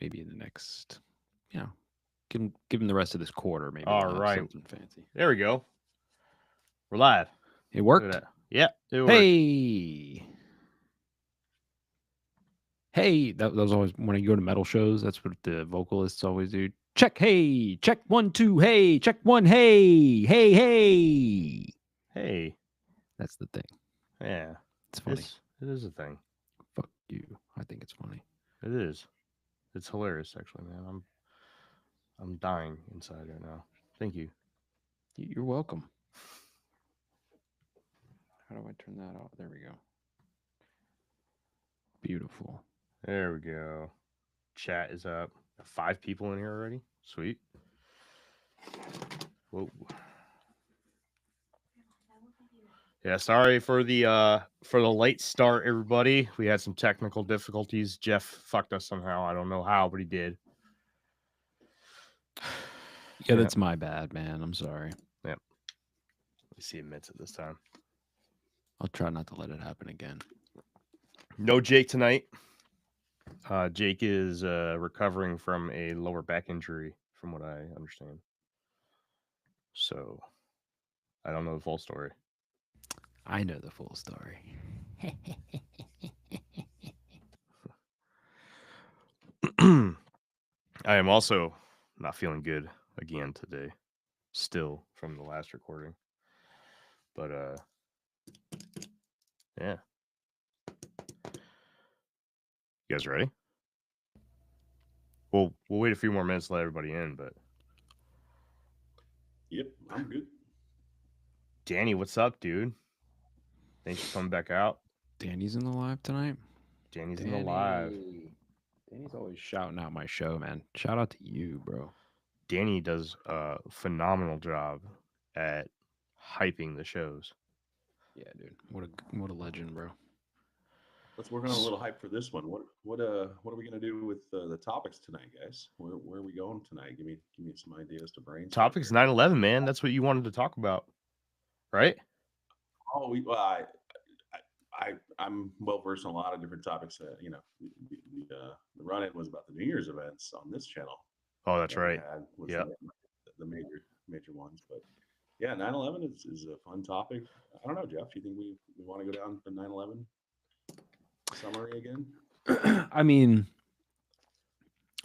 maybe in the next, you know, give him the rest of this quarter. Maybe All we'll have right. something fancy. There we go. We're live. It Look at worked. that. Yeah, it worked. Hey, hey, that was always when you go to metal shows. That's what the vocalists always do. Check, hey, check 1 2, hey, check 1, hey, hey, hey. Hey. That's the thing. Yeah. It's funny. It is a thing. Fuck you. I think it's funny. It is. It's hilarious, actually, man. I'm dying inside right now. Thank you. You're welcome. How do I turn that off? There we go. Beautiful. There we go. Chat is up. 5 people in here already. Sweet. Whoa. Yeah, sorry for the late start, everybody. We had some technical difficulties. Jeff fucked us somehow. I don't know how, but he did. Yeah, that's my bad, man. I'm sorry. Yep. Let me see admits it this time. I'll try not to let it happen again. No Jake tonight. Jake is recovering from a lower back injury, from what I understand. So, I don't know the full story. I know the full story. I am also not feeling good again today, still from the last recording. But yeah. You guys ready? We'll wait a few more minutes to let everybody in, but yep, I'm good. Danny, what's up, dude? Thanks for coming back out. Danny's in the live tonight. Danny's in the live. Danny's always shouting out my show, man. Shout out to you, bro. Danny does a phenomenal job at hyping the shows. Yeah, dude. What a legend, bro. Let's work on a little hype for this one. What are we gonna do with the topics tonight, guys? Where are we going tonight? Give me some ideas to brainstorm. Topics 9/11, man. That's what you wanted to talk about, right? Oh, I'm well versed in a lot of different topics. The run-in was about the New Year's events on this channel. Oh, that's right. Yeah, the major ones. But yeah, 9/11 is a fun topic. I don't know, Jeff. Do you think we want to go down the 9/11 summary again? I mean,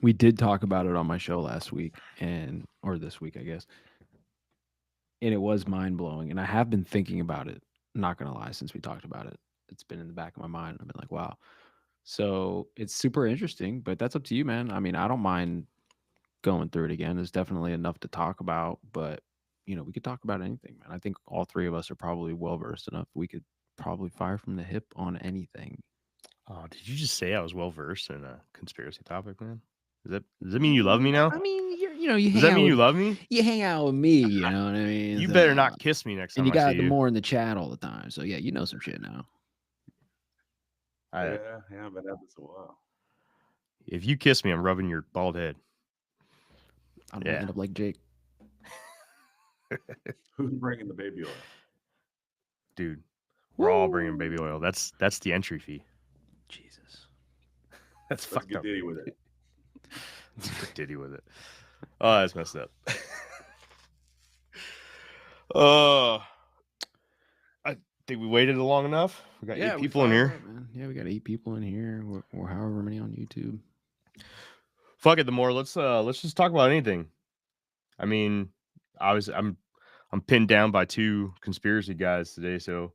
we did talk about it on my show last week or this week, I guess. And it was mind blowing. And I have been thinking about it, not gonna lie, since we talked about it. It's been in the back of my mind. I've been like, wow. So it's super interesting, but that's up to you, man. I mean, I don't mind going through it again. There's definitely enough to talk about, but we could talk about anything, man. I think all three of us are probably well versed enough. We could probably fire from the hip on anything. Oh, did you just say I was well versed in a conspiracy topic, man? Does that mean you love me now? I mean, does that mean you love me? You hang out with me, you know what I mean? You better not kiss me next time. And you I got see you. more in the chat all the time, so yeah, you know some shit now. Yeah, I've been at this a while. If you kiss me, I'm rubbing your bald head. I don't want to end up like Jake. Who's bringing the baby oil? Dude, we're all bringing baby oil. That's the entry fee. Jesus. Let's fucked up. Diddy with it. Diddy with it. Oh, that's messed up. I think we waited long enough. We got 8 people in here. Man. Yeah, we got 8 people in here, or however many on YouTube. Fuck it, the more. Let's just talk about anything. I mean, I'm pinned down by 2 conspiracy guys today, so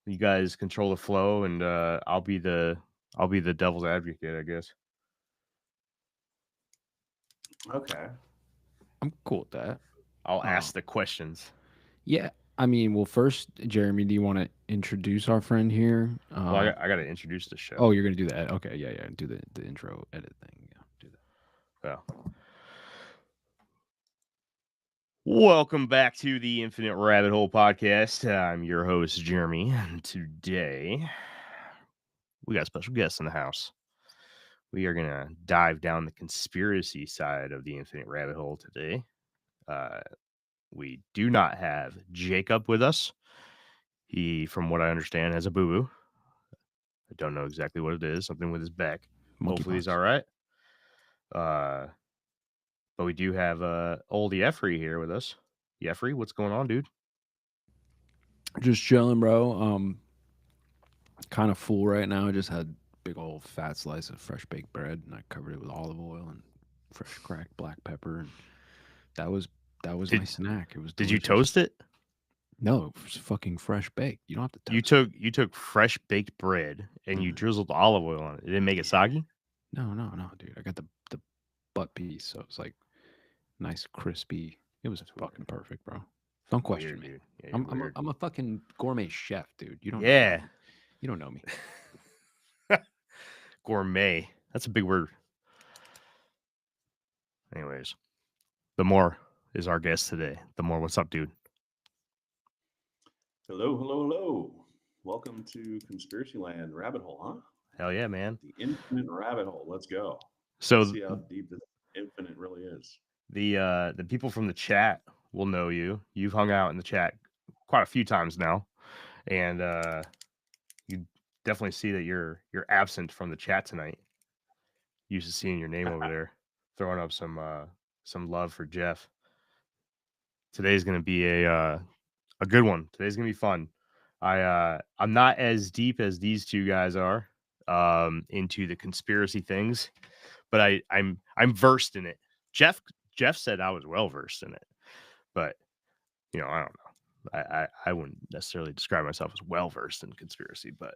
you guys control the flow, and I'll be the devil's advocate, I guess. Okay, I'm cool with that. I'll ask the questions. Yeah, I mean, well, first, Jeremy, do you want to introduce our friend here? Well, I got to introduce the show. Oh, you're gonna do that? Okay, yeah. Do the intro edit thing. Yeah, do that. Yeah. Welcome back to the Infinite Rabbit Hole podcast. I'm your host, Jeremy, and today we got a special guest in the house. We are going to dive down the conspiracy side of the Infinite Rabbit Hole today. We do not have Jacob with us. He, from what I understand, has a boo-boo. I don't know exactly what it is. Something with his back. Hopefully he's all right. But we do have old Jeffrey here with us. Jeffrey, what's going on, dude? Just chilling, bro. Kind of full right now. I just had big old fat slice of fresh baked bread, and I covered it with olive oil and fresh cracked black pepper, and that was my Did snack. It was did you delicious. toast it? No, it was fucking fresh baked. You don't have to You toast it. took fresh baked bread and you Mm. drizzled olive oil on it. It didn't make it soggy? No, dude. I got the butt piece, so it's like nice, crispy. It was That's fucking weird. perfect, bro. Don't question Weird, me. dude. Yeah, you're I'm weird. a fucking gourmet chef, dude. You don't Yeah. you don't know me. Gourmet. That's a big word. Anyways, the more is our guest today. The more, what's up, dude? Hello. Welcome to Conspiracy Land Rabbit Hole, huh? Hell yeah, man. The infinite rabbit hole. Let's go. So Let's see how deep this infinite really is. the people from the chat will know you. You've hung out in the chat quite a few times now, and you definitely see that you're absent from the chat tonight. Used to seeing your name over there, throwing up some love for Jeff. Today's gonna be a good one. Today's gonna be fun. I'm not as deep as these two guys are into the conspiracy things, but I'm versed in it. Jeff said I was well versed in it, but I don't know. I wouldn't necessarily describe myself as well versed in conspiracy, but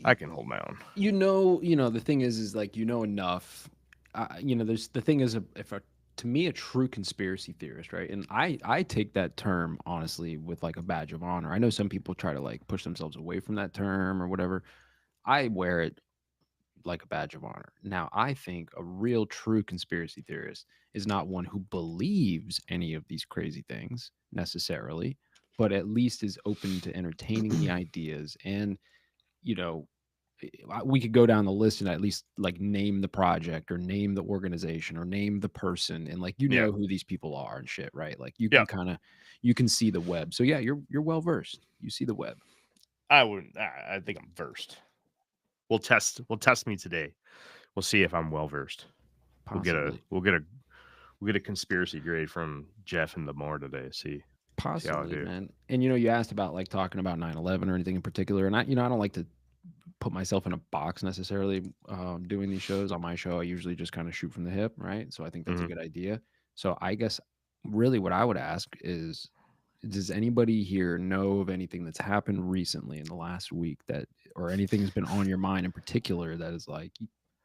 I can hold my own. The thing is like enough. There's the thing is to me a true conspiracy theorist, right? And I take that term honestly with like a badge of honor. I know some people try to like push themselves away from that term or whatever. I wear it like a badge of honor. Now, I think a real true conspiracy theorist is not one who believes any of these crazy things necessarily, but at least is open to entertaining the ideas and you know we could go down the list and at least like name the project or name the organization or name the person and like Yeah. who these people are and shit, right? Like you Yeah. can you can see the web. So yeah, you're well versed. You see the web. I think I'm versed. We'll test me today. We'll see if I'm well versed. Possibly. We'll get a conspiracy grade from Jeff and the more today. See how I Possibly, do. man. And you asked about like talking about 9/11 or anything in particular, and I don't like to put myself in a box necessarily doing these shows. On my show I usually just kind of shoot from the hip, right? So I think that's a good idea. So I guess really what I would ask is, does anybody here know of anything that's happened recently in the last week that, or anything has been on your mind in particular that is like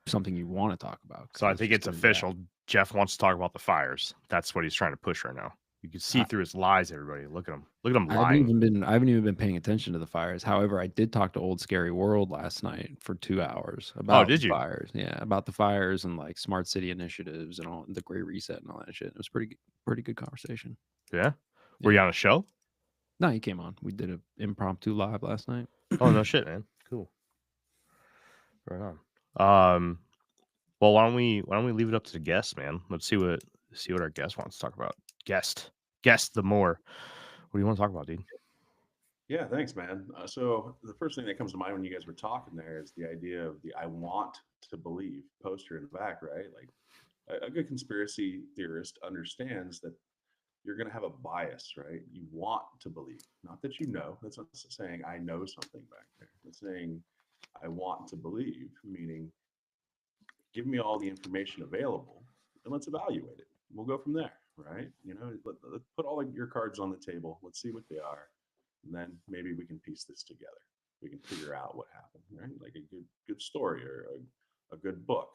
something you want to talk about? 'Cause So I let's think just it's get into that. official. Jeff wants to talk about the fires. That's what he's trying to push right now. You can see I, through his lies, everybody. Look at him. Look at him I haven't lying. even been paying attention to the fires. However, I did talk to Old Scary World last night for 2 hours Oh, about did the you? fires. Yeah, about the fires and like smart city initiatives and all the Great Reset and all that shit. It was pretty good conversation. Yeah. Were you on a show? No, he came on. We did an impromptu live last night. Oh no shit, man. Cool. Right on. Well, why don't we leave it up to the guest, man? Let's see what our guest wants to talk about. Guest the more. What do you want to talk about, dude? Yeah, thanks, man. So the first thing that comes to mind when you guys were talking there is the idea of the "I want to believe" poster in the back, right? Like a good conspiracy theorist understands that you're going to have a bias, right? You want to believe, not that you know. That's not saying I know something back there. It's saying I want to believe, meaning give me all the information available and let's evaluate it. We'll go from there, right? Let's put all your cards on the table. Let's see what they are, and then maybe we can piece this together. We can figure out what happened, right? Like a good story or a good book.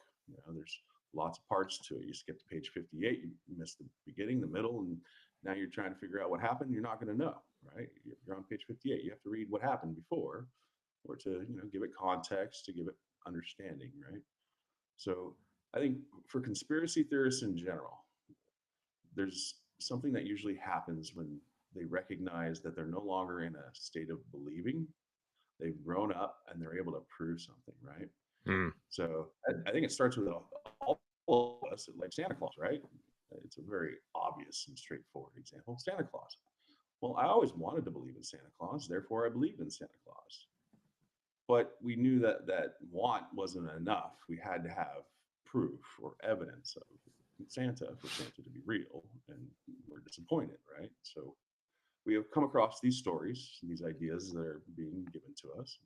There's lots of parts to it. You skip to page 58, you miss the beginning, the middle, and now you're trying to figure out what happened. You're not going to know, right? You're on page 58. You have to read what happened before, or to give it context, to give it understanding, right? So I think for conspiracy theorists in general, there's something that usually happens when they recognize that they're no longer in a state of believing. They've grown up and they're able to prove something, right? So I think it starts with all of us, like Santa Claus, right? It's a very obvious and straightforward example. Santa Claus. Well, I always wanted to believe in Santa Claus, therefore I believed in Santa Claus. But we knew that want wasn't enough. We had to have proof or evidence of Santa for Santa to be real, and we're disappointed, right? So we have come across these stories, these ideas that are being given to us.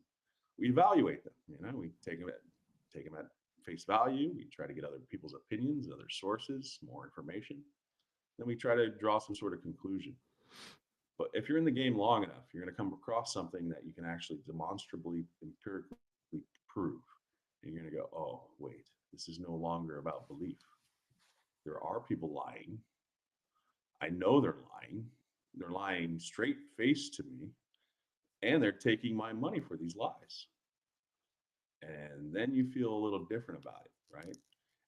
We evaluate them. We take them at face value. We try to get other people's opinions, other sources, more information. Then we try to draw some sort of conclusion. But if you're in the game long enough, you're going to come across something that you can actually demonstrably, empirically prove. And you're going to go, oh, wait, this is no longer about belief. There are people lying. I know they're lying. They're lying straight face to me. And they're taking my money for these lies. And then you feel a little different about it, right?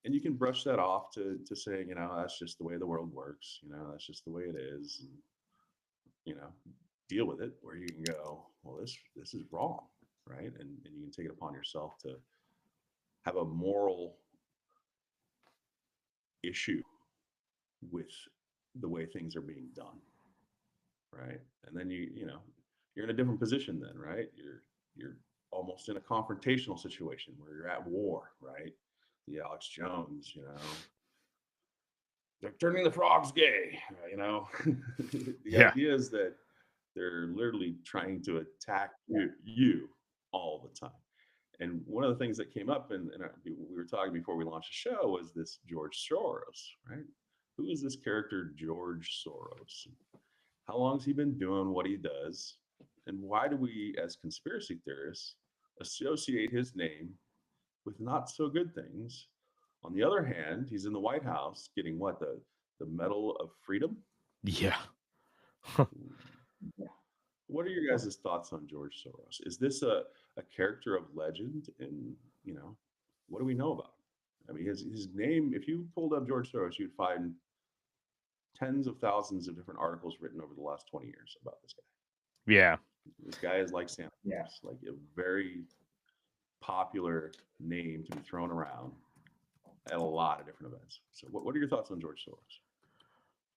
And you can brush that off to saying, that's just the way the world works. That's just the way it is. And, deal with it, where you can go, well, this is wrong, right? And you can take it upon yourself to have a moral issue with the way things are being done, right? And then you're in a different position then, right? You're almost in a confrontational situation where you're at war, right? The Alex Jones, they're turning the frogs gay, the idea is that they're literally trying to attack you all the time. And one of the things that came up, and we were talking before we launched the show, was this George Soros, right? Who is this character, George Soros? How long has he been doing what he does? And why do we, as conspiracy theorists, associate his name with not so good things? On the other hand, he's in the White House getting what? The Medal of Freedom? Yeah. What are your guys' thoughts on George Soros? Is this a character of legend? And, what do we know about him? I mean, his name, if you pulled up George Soros, you'd find tens of thousands of different articles written over the last 20 years about this guy. Yeah. This guy is like Santa Claus, like a very popular name to be thrown around at a lot of different events. So what are your thoughts on George Soros?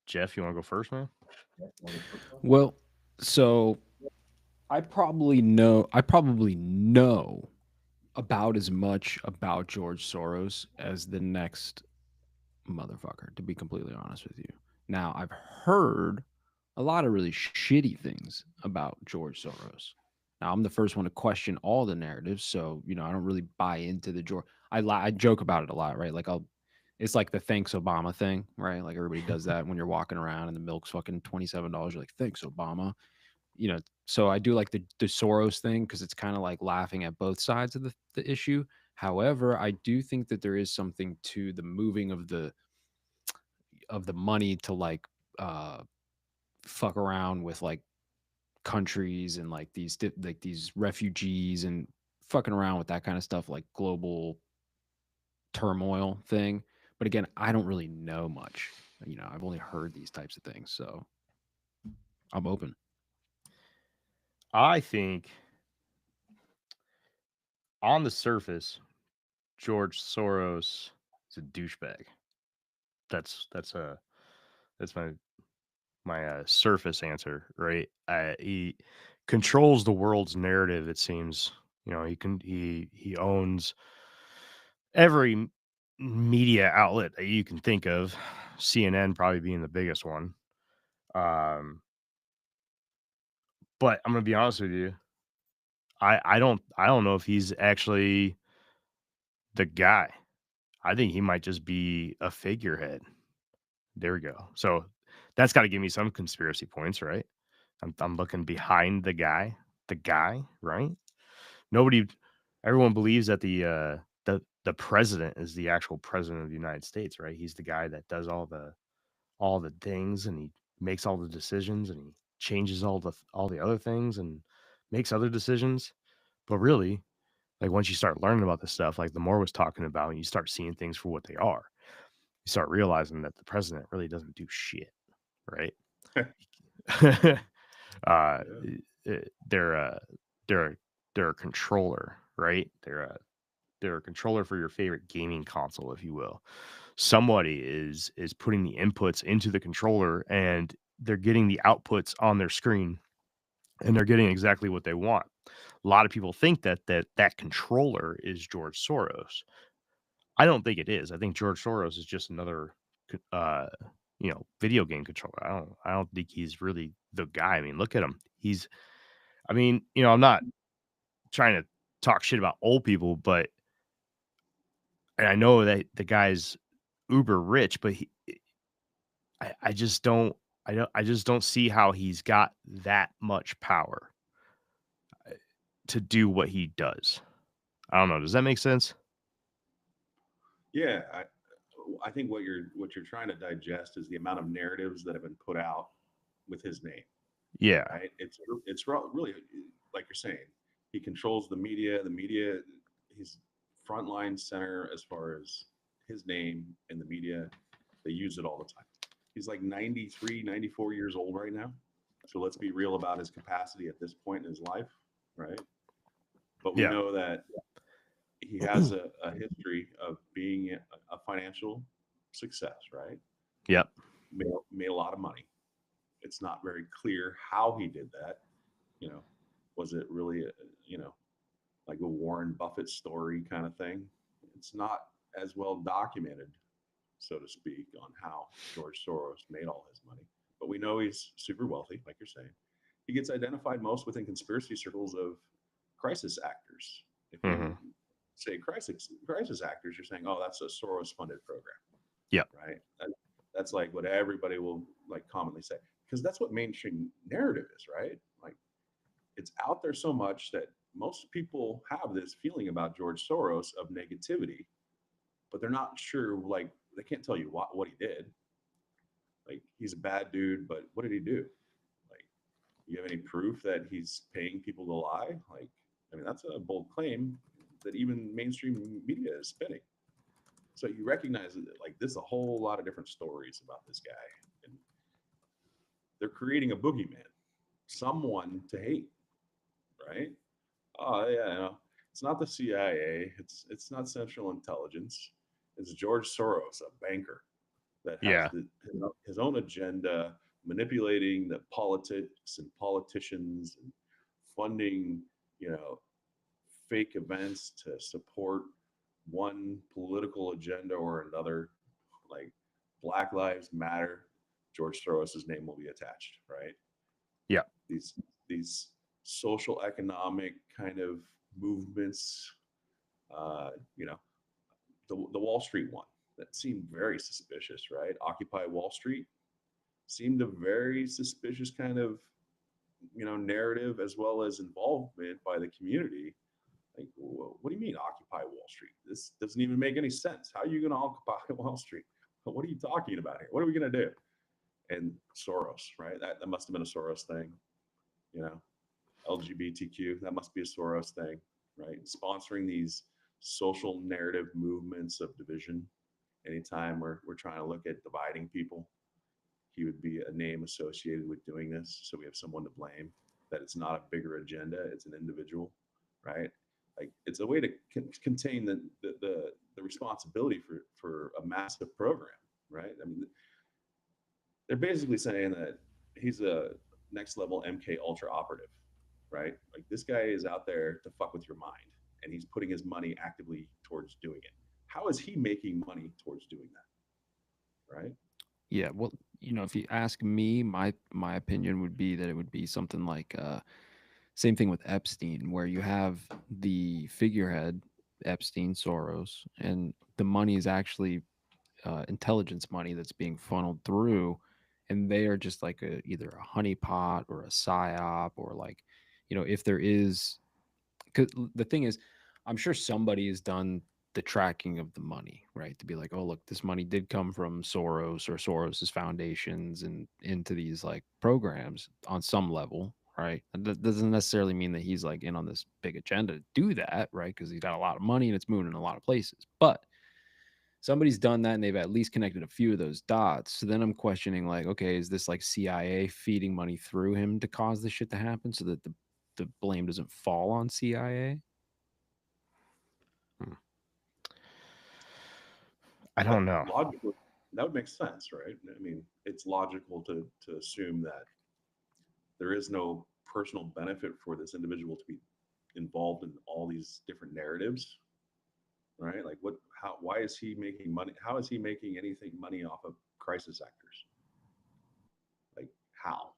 Jeff, you want to go first, man? Well, so I probably know about as much about George Soros as the next motherfucker, to be completely honest with you. Now, I've heard a lot of really shitty things about George Soros. Now, I'm the first one to question all the narratives, so I don't really buy into the George. I joke about it a lot, right? Like it's like the thanks Obama thing, right? Like everybody does that when you're walking around and the milk's fucking $27. You're like, thanks Obama. So I do like the Soros thing because it's kind of like laughing at both sides of the issue. However, I do think that there is something to the moving of the money to like fuck around with like countries and like these refugees and fucking around with that kind of stuff, like global turmoil thing. But again, I don't really know much. I've only heard these types of things, so I'm open. I think on the surface, George Soros is a douchebag. That's my surface answer, right? He controls the world's narrative. It seems, he owns every media outlet that you can think of. CNN probably being the biggest one. But I'm gonna be honest with you. I don't know if he's actually the guy. I think he might just be a figurehead. There we go. So that's got to give me some conspiracy points, right? I'm looking behind the guy, right? Everyone believes that the president is the actual president of the United States, right? He's the guy that does all the things, and he makes all the decisions, and he changes all the other things and makes other decisions. But really, like once you start learning about this stuff, like the more was talking about, and you start seeing things for what they are, you start realizing that the president really doesn't do shit, right? They're a controller, right? They're a controller for your favorite gaming console, if you will. Somebody is putting the inputs into the controller, and they're getting the outputs on their screen, and they're getting exactly what they want. A lot of people think that controller is George Soros. I don't think it is. I think George Soros is just another, video game controller. I don't think he's really the guy. I mean, look at him. I'm not trying to talk shit about old people, but and I know that the guy's uber rich, but I just don't, I just don't see how he's got that much power to do what he does. I don't know. Does that make sense? Yeah, I think what you're trying to digest is the amount of narratives that have been put out with his name, Yeah. right? It's really like you're saying. He controls the media. The media, he's frontline center as far as his name in the media. They use it all the time. He's like 93, 94 years old right now. So let's be real about his capacity at this point in his life, right? But we Yeah. know that he has a history of being a financial success, right? Yep. Made a lot of money. It's not very clear how he did that. You know, was it really, like a Warren Buffett story kind of thing? It's not as well documented, so to speak, on how George Soros made all his money. But we know he's super wealthy, like you're saying. He gets identified most within conspiracy circles of crisis actors. If Hmm. you say crisis actors, you're saying, oh, that's a Soros funded program, Yep. right? That's like what everybody will like commonly say because that's what mainstream narrative is, right? Like it's out there so much that most people have this feeling about George Soros of negativity, but they're not sure. Like they can't tell you what he did. Like he's a bad dude, but what did he do? Like, you have any proof that he's paying people to lie? Like, I mean, that's a bold claim that even mainstream media is spinning. So you recognize that like there's a whole lot of different stories about this guy, and they're creating a boogeyman, someone to hate, right? Oh yeah, it's not the CIA. It's not Central Intelligence. It's George Soros, a banker that has Yeah. his own agenda, manipulating the politics and politicians and funding, you know, fake events to support one political agenda or another, like Black Lives Matter. George Soros's name will be attached, right? Yeah. These these social economic kind of movements, uh, you know, the Wall Street one that seemed very suspicious, right? Occupy Wall Street seemed a very suspicious kind of narrative as well as involvement by the community. Like, what do you mean occupy Wall Street? This doesn't even make any sense. How are you going to occupy Wall Street? What are you talking about here? What are we going to do? And Soros, right? That must have been a Soros thing, you know. LGBTQ, that must be a Soros thing, right? Sponsoring these social narrative movements of division. Anytime we're trying to look at dividing people, he would be a name associated with doing this. So we have someone to blame, that it's not a bigger agenda, it's an individual, right? Like it's a way to contain the responsibility for a massive program, right? I mean, they're basically saying that he's a next level MK Ultra operative, right? Like this guy is out there to fuck with your mind, and he's putting his money actively towards doing it. How is he making money towards doing that, right? Yeah, well, if you ask me, my opinion would be that it would be something like same thing with Epstein, where you have the figurehead Epstein, Soros, and the money is actually intelligence money that's being funneled through, and they are just like either a honeypot or a psyop, or like, if there is, because the thing is, I'm sure somebody has done the tracking of the money, right? To be like, oh, look, this money did come from Soros or Soros's foundations and into these like programs on some level, right? That doesn't necessarily mean that he's like in on this big agenda to do that, right? Because he's got a lot of money and it's moving in a lot of places. But somebody's done that and they've at least connected a few of those dots. So then I'm questioning, like, okay, is this like CIA feeding money through him to cause this shit to happen so that the blame doesn't fall on CIA? Hmm. I That don't know. logically, that would make sense, right? I mean, it's logical to assume that there is no personal benefit for this individual to be involved in all these different narratives, right? Like why is he making money? How is he making anything money off of crisis actors? Like how?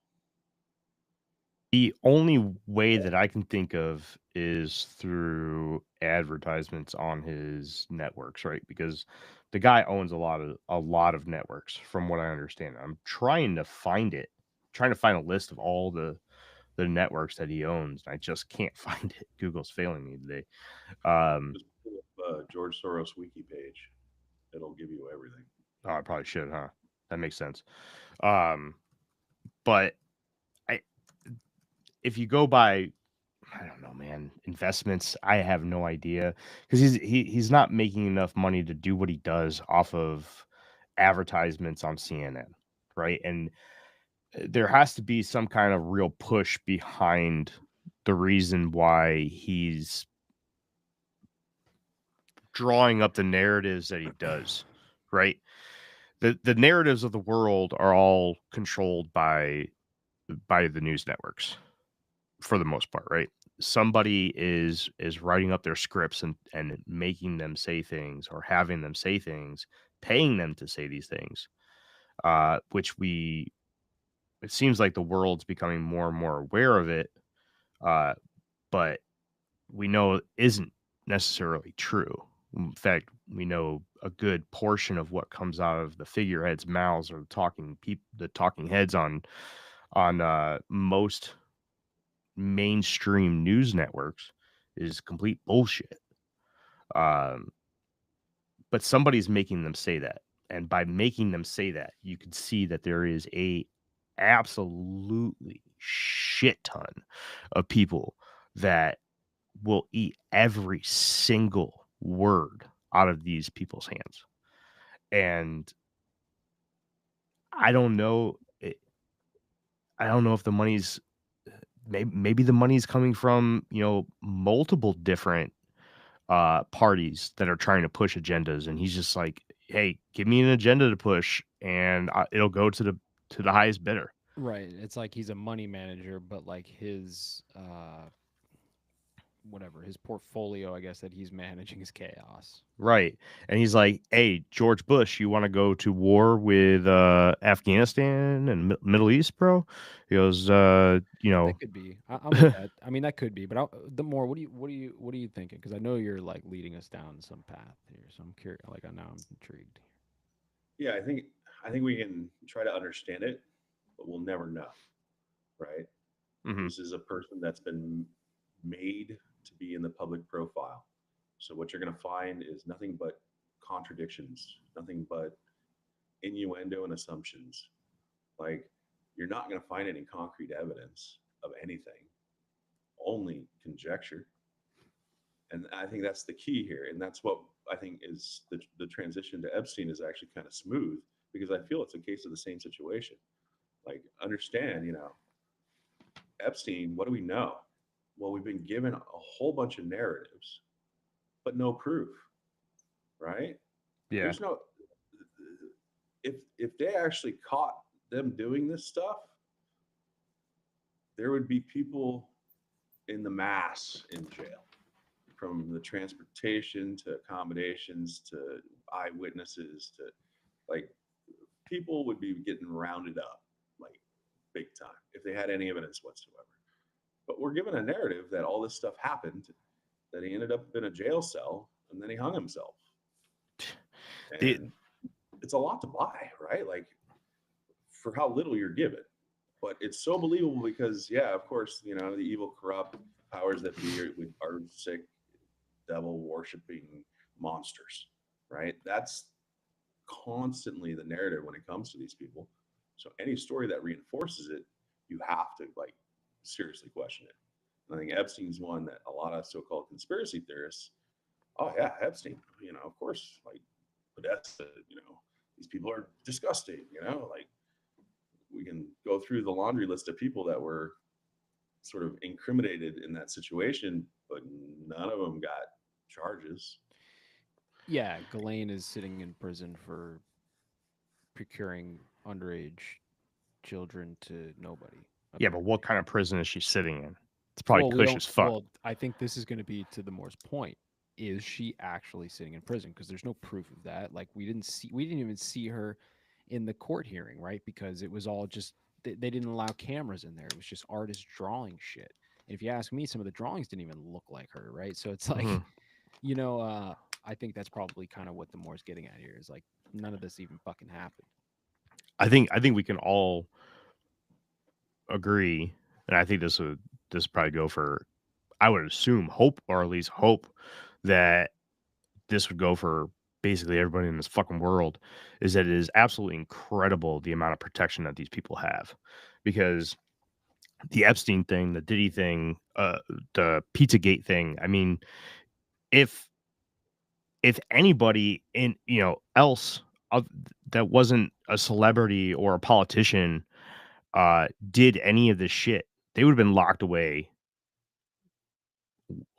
The only way that I can think of is through advertisements on his networks, right? Because the guy owns a lot of networks, from what I understand. I'm trying to find a list of all the networks that he owns. I just can't find it. Google's failing me today. Just pull up George Soros wiki page. It'll give you everything. Oh, I probably should, huh? That makes sense. But if you go by, I don't know, man, investments, I have no idea, because he's not making enough money to do what he does off of advertisements on CNN, right? And there has to be some kind of real push behind the reason why he's drawing up the narratives that he does, right? The narratives of the world are all controlled by the news networks for the most part, right? Somebody is writing up their scripts and making them say things, or having them say things, paying them to say these things, which it seems like the world's becoming more and more aware of it, but we know isn't necessarily true. In fact, we know a good portion of what comes out of the figureheads' mouths, or the talking heads on most mainstream news networks, is complete bullshit. But somebody's making them say that, and by making them say that, you can see that there is a absolutely shit ton of people that will eat every single word out of these people's hands. And I don't know. I don't know if the money's maybe the money's coming from, multiple different parties that are trying to push agendas, and he's just like, hey, give me an agenda to push, and it'll go to the highest bidder. Right. It's like he's a money manager, but like his his portfolio, I guess, that he's managing is chaos. Right. And he's like, hey, George Bush, you want to go to war with Afghanistan and Middle East, bro? He goes, That could be. I'm with that. I mean, that could be. But the more, what are you thinking? Because I know you're like leading us down some path here, so I'm curious. Like, now I'm intrigued. Yeah, I think we can try to understand it, but we'll never know, right? This is a person that's been made to be in the public profile. So what you're going to find is nothing but contradictions, nothing but innuendo and assumptions. Like, you're not going to find any concrete evidence of anything, only conjecture. And I think that's the key here. And that's what I think is the transition to Epstein is actually kind of smooth, because I feel it's a case of the same situation. Like, understand, Epstein, what do we know? Well, we've been given a whole bunch of narratives, but no proof, right? Yeah. There's no, if they actually caught them doing this stuff, there would be people in the mass in jail, from the transportation to accommodations to eyewitnesses to, like, people would be getting rounded up like big time if they had any evidence whatsoever. But we're given a narrative that all this stuff happened, that he ended up in a jail cell, and then he hung himself. And it's a lot to buy, right? Like, for how little you're given. But it's so believable because, yeah, of course, the evil, corrupt powers that be are sick, devil worshiping monsters, right? That's constantly the narrative when it comes to these people. So any story that reinforces it, you have to like seriously question it. And I think Epstein's one that a lot of so-called conspiracy theorists, oh yeah, Epstein, of course, like Podesta, these people are disgusting, like we can go through the laundry list of people that were sort of incriminated in that situation, but none of them got charges. Yeah, Ghislaine is sitting in prison for procuring underage children to nobody. Yeah, but what kind of prison is she sitting in? It's probably Well, cush as fuck. Well, I think this is going to be to the Moore's point. is she actually sitting in prison? Because there's no proof of that. Like we didn't even see her in the court hearing, right? Because it was all just they didn't allow cameras in there. It was just artists drawing shit. And if you ask me, some of the drawings didn't even look like her, right? So it's like, Mhm. you know, I think that's probably kind of what the Moore's getting at here is like none of this even fucking happened. I think we can all agree, and I think this would probably go for, I would assume, hope, or at least hope that this would go for basically everybody in this fucking world, is that it is absolutely incredible the amount of protection that these people have, because the Epstein thing, the Diddy thing, the Pizzagate thing. I mean, if anybody in else that wasn't a celebrity or a politician did any of this shit, they would have been locked away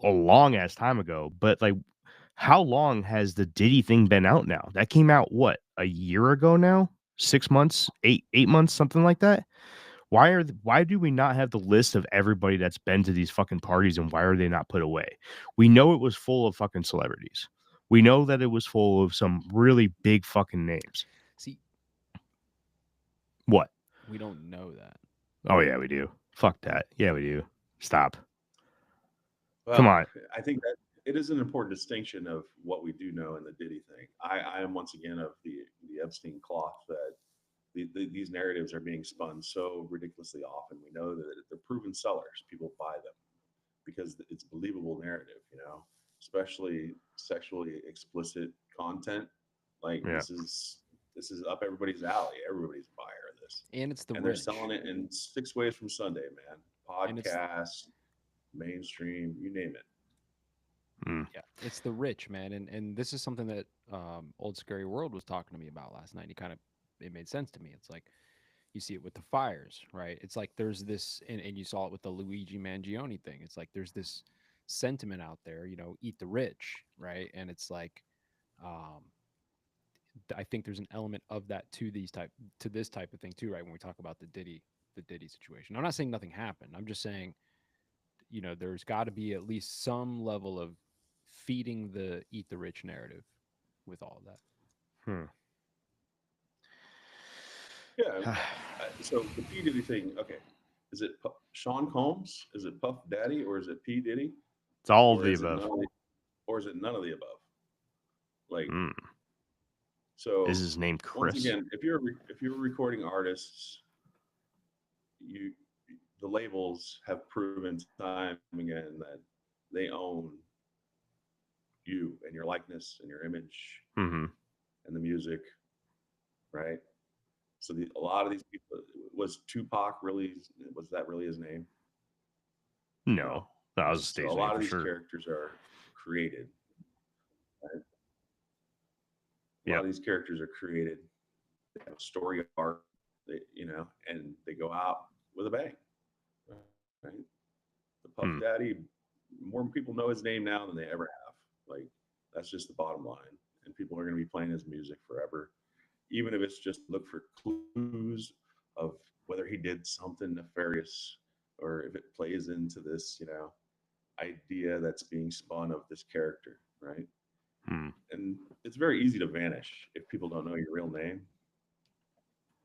a long ass time ago. But like, how long has the Diddy thing been out now? That came out what, a year ago now? 6 months, 8 months, something like that. Why do we not have the list of everybody that's been to these fucking parties, and why are they not put away? We know it was full of fucking celebrities. We know that it was full of some really big fucking names. See, What? we don't know that. Oh yeah, we do. Fuck that. Yeah, we do. Stop. Well, Come on. I think that it is an important distinction of what we do know in the Diddy thing. I am once again of the Epstein cloth that these narratives are being spun so ridiculously often. We know that they're proven sellers. People buy them because it's believable narrative, especially sexually explicit content. Like Yeah. this is up everybody's alley. Everybody's a buyer of this. And it's the And they're rich. selling it in 6 ways from Sunday, man. And it's Podcasts, mainstream, you name it. yeah, it's the rich, man. And this is something that Old Scary World was talking to me about last night. It made sense to me. It's like you see it with the fires, right? It's like there's this, and you saw it with the Luigi Mangione thing. It's like there's this sentiment out there, eat the rich, right? And it's like, um, I think there's an element of that to this type of thing too, right? When we talk about the Diddy situation, I'm not saying nothing happened. I'm just saying, there's got to be at least some level of feeding the eat the rich narrative with all of that. Yeah. So the P Diddy thing, okay. Is it Sean Combs? Is it Puff Daddy, or is it P Diddy? It's all of Or the is it above. or is it none of the above? Like, Mm. so Is his name Chris? once again, if you're recording artists, the labels have proven time and again that they own you and your likeness and your image Mm-hmm. and the music, right? So a lot of these people, was Tupac really, was that really his name? No, that was a So stage a name lot for of these sure. characters are created. Right? A Yep. lot of these characters are created. They have a story arc, and they go out with a bang. Right? The Puff Daddy, more people know his name now than they ever have. Like, that's just the bottom line. And people are going to be playing his music forever, even if it's just look for clues of whether he did something nefarious, or if it plays into this, idea that's being spun of this character, right? And it's very easy to vanish if people don't know your real name,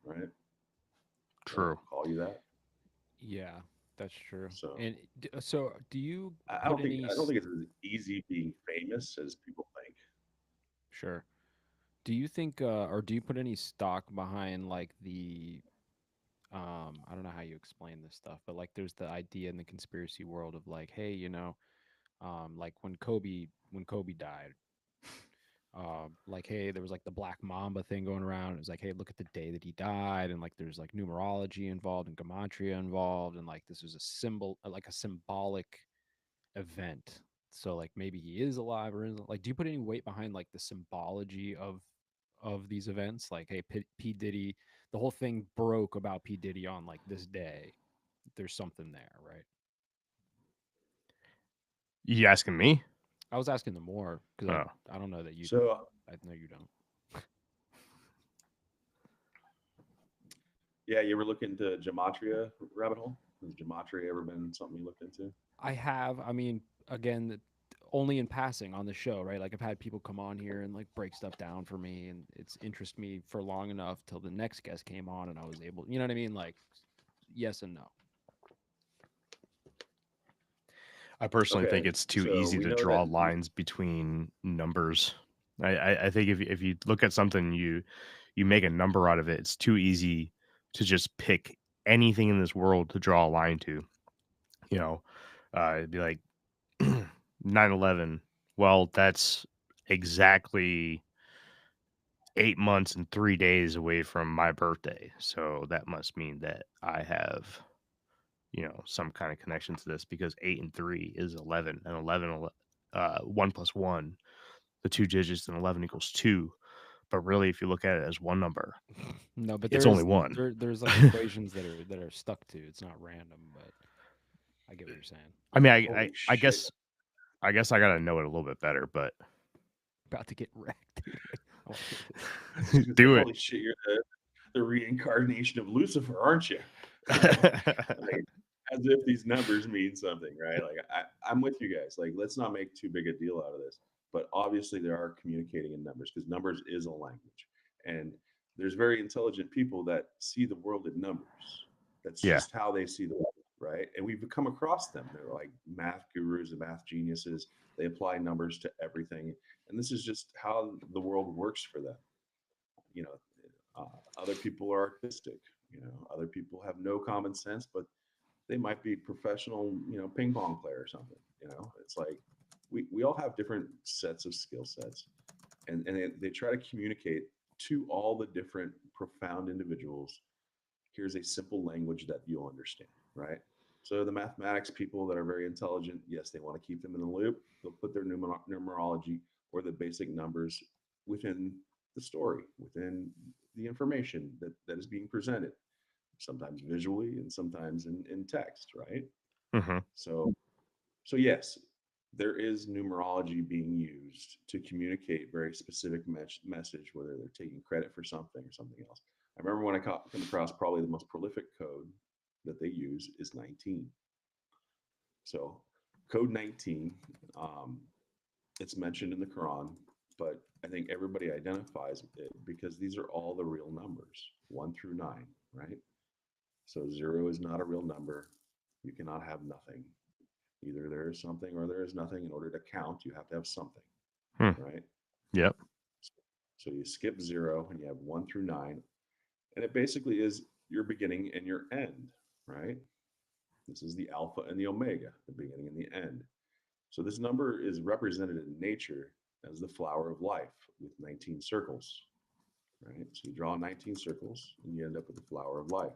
right? True. Call you that. Yeah, that's true. So, And so, do you? I don't think it's as easy being famous as people think. Sure. Do you think, or do you put any stock behind like the I don't know how you explain this stuff, but like there's the idea in the conspiracy world of like, hey, like when Kobe died, like, hey, there was like the Black Mamba thing going around. It was like, hey, look at the day that he died, and like there's like numerology involved and gematria involved, and like this was a symbol, like a symbolic event. So like maybe he is alive or isn't. Like, do you put any weight behind like the symbology of these events? Like, hey, P Diddy, the whole thing broke about P Diddy on like this day. There's something there, right? You asking me? I was asking them more because Oh. I don't know that you. So I know you don't. yeah, you ever look into gematria rabbit hole? Has gematria ever been something you looked into? I have. I mean, again, only in passing on the show, right? Like I've had people come on here and like break stuff down for me, and it's interested me for long enough till the next guest came on, and I was able, you know what I mean? Like, yes and no. I personally think Okay, it's too so easy we to know draw that lines between numbers. I think if you look at something, you make a number out of it, it's too easy to just pick anything in this world to draw a line to. You know, it'd be like 9/11. Well, that's exactly 8 months and 3 days away from my birthday. So that must mean that I have, some kind of connection to this, because 8 and 3 is 11, and 1 plus 1, the two digits, and 11 equals 2. But really, if you look at it as one number, No, but it's only one. there's like equations that are stuck to. It's not random, but I get what you're saying. I mean, holy I shit. guess I gotta know it a little bit better, but About to get wrecked, dude. I wanna hear this. do it. Holy shit, you're the reincarnation of Lucifer, aren't you? Like, as if these numbers mean something, right? Like I'm with you guys. Like, let's not make too big a deal out of this. But obviously, there are communicating in numbers, because numbers is a language, and there's very intelligent people that see the world in numbers. That's Yeah. just how they see the world, right? And we've come across them. They're like math gurus and math geniuses. They apply numbers to everything, and this is just how the world works for them. You know, other people are artistic. Other people have no common sense, but they might be professional, ping pong player or something. It's like we all have different sets of skill sets, and they try to communicate to all the different profound individuals. Here's a simple language that you'll understand, right? So the mathematics people that are very intelligent, yes, they want to keep them in the loop. They'll put their numerology or the basic numbers within the story, within the information that is being presented, sometimes visually and sometimes in text, right? Mm-hmm. So yes, there is numerology being used to communicate very specific message, whether they're taking credit for something or something else. I remember when I come across probably the most prolific code that they use is 19. So code 19, it's mentioned in the Quran, but I think everybody identifies it because these are all the real numbers, 1 through 9, right? So 0 is not a real number. You cannot have nothing. Either there is something or there is nothing. In order to count, you have to have something, right? Yep. So you skip 0 and you have 1 through 9. And it basically is your beginning and your end, right? This is the alpha and the omega, the beginning and the end. So this number is represented in nature as the flower of life with 19 circles, right? So you draw 19 circles and you end up with the flower of life.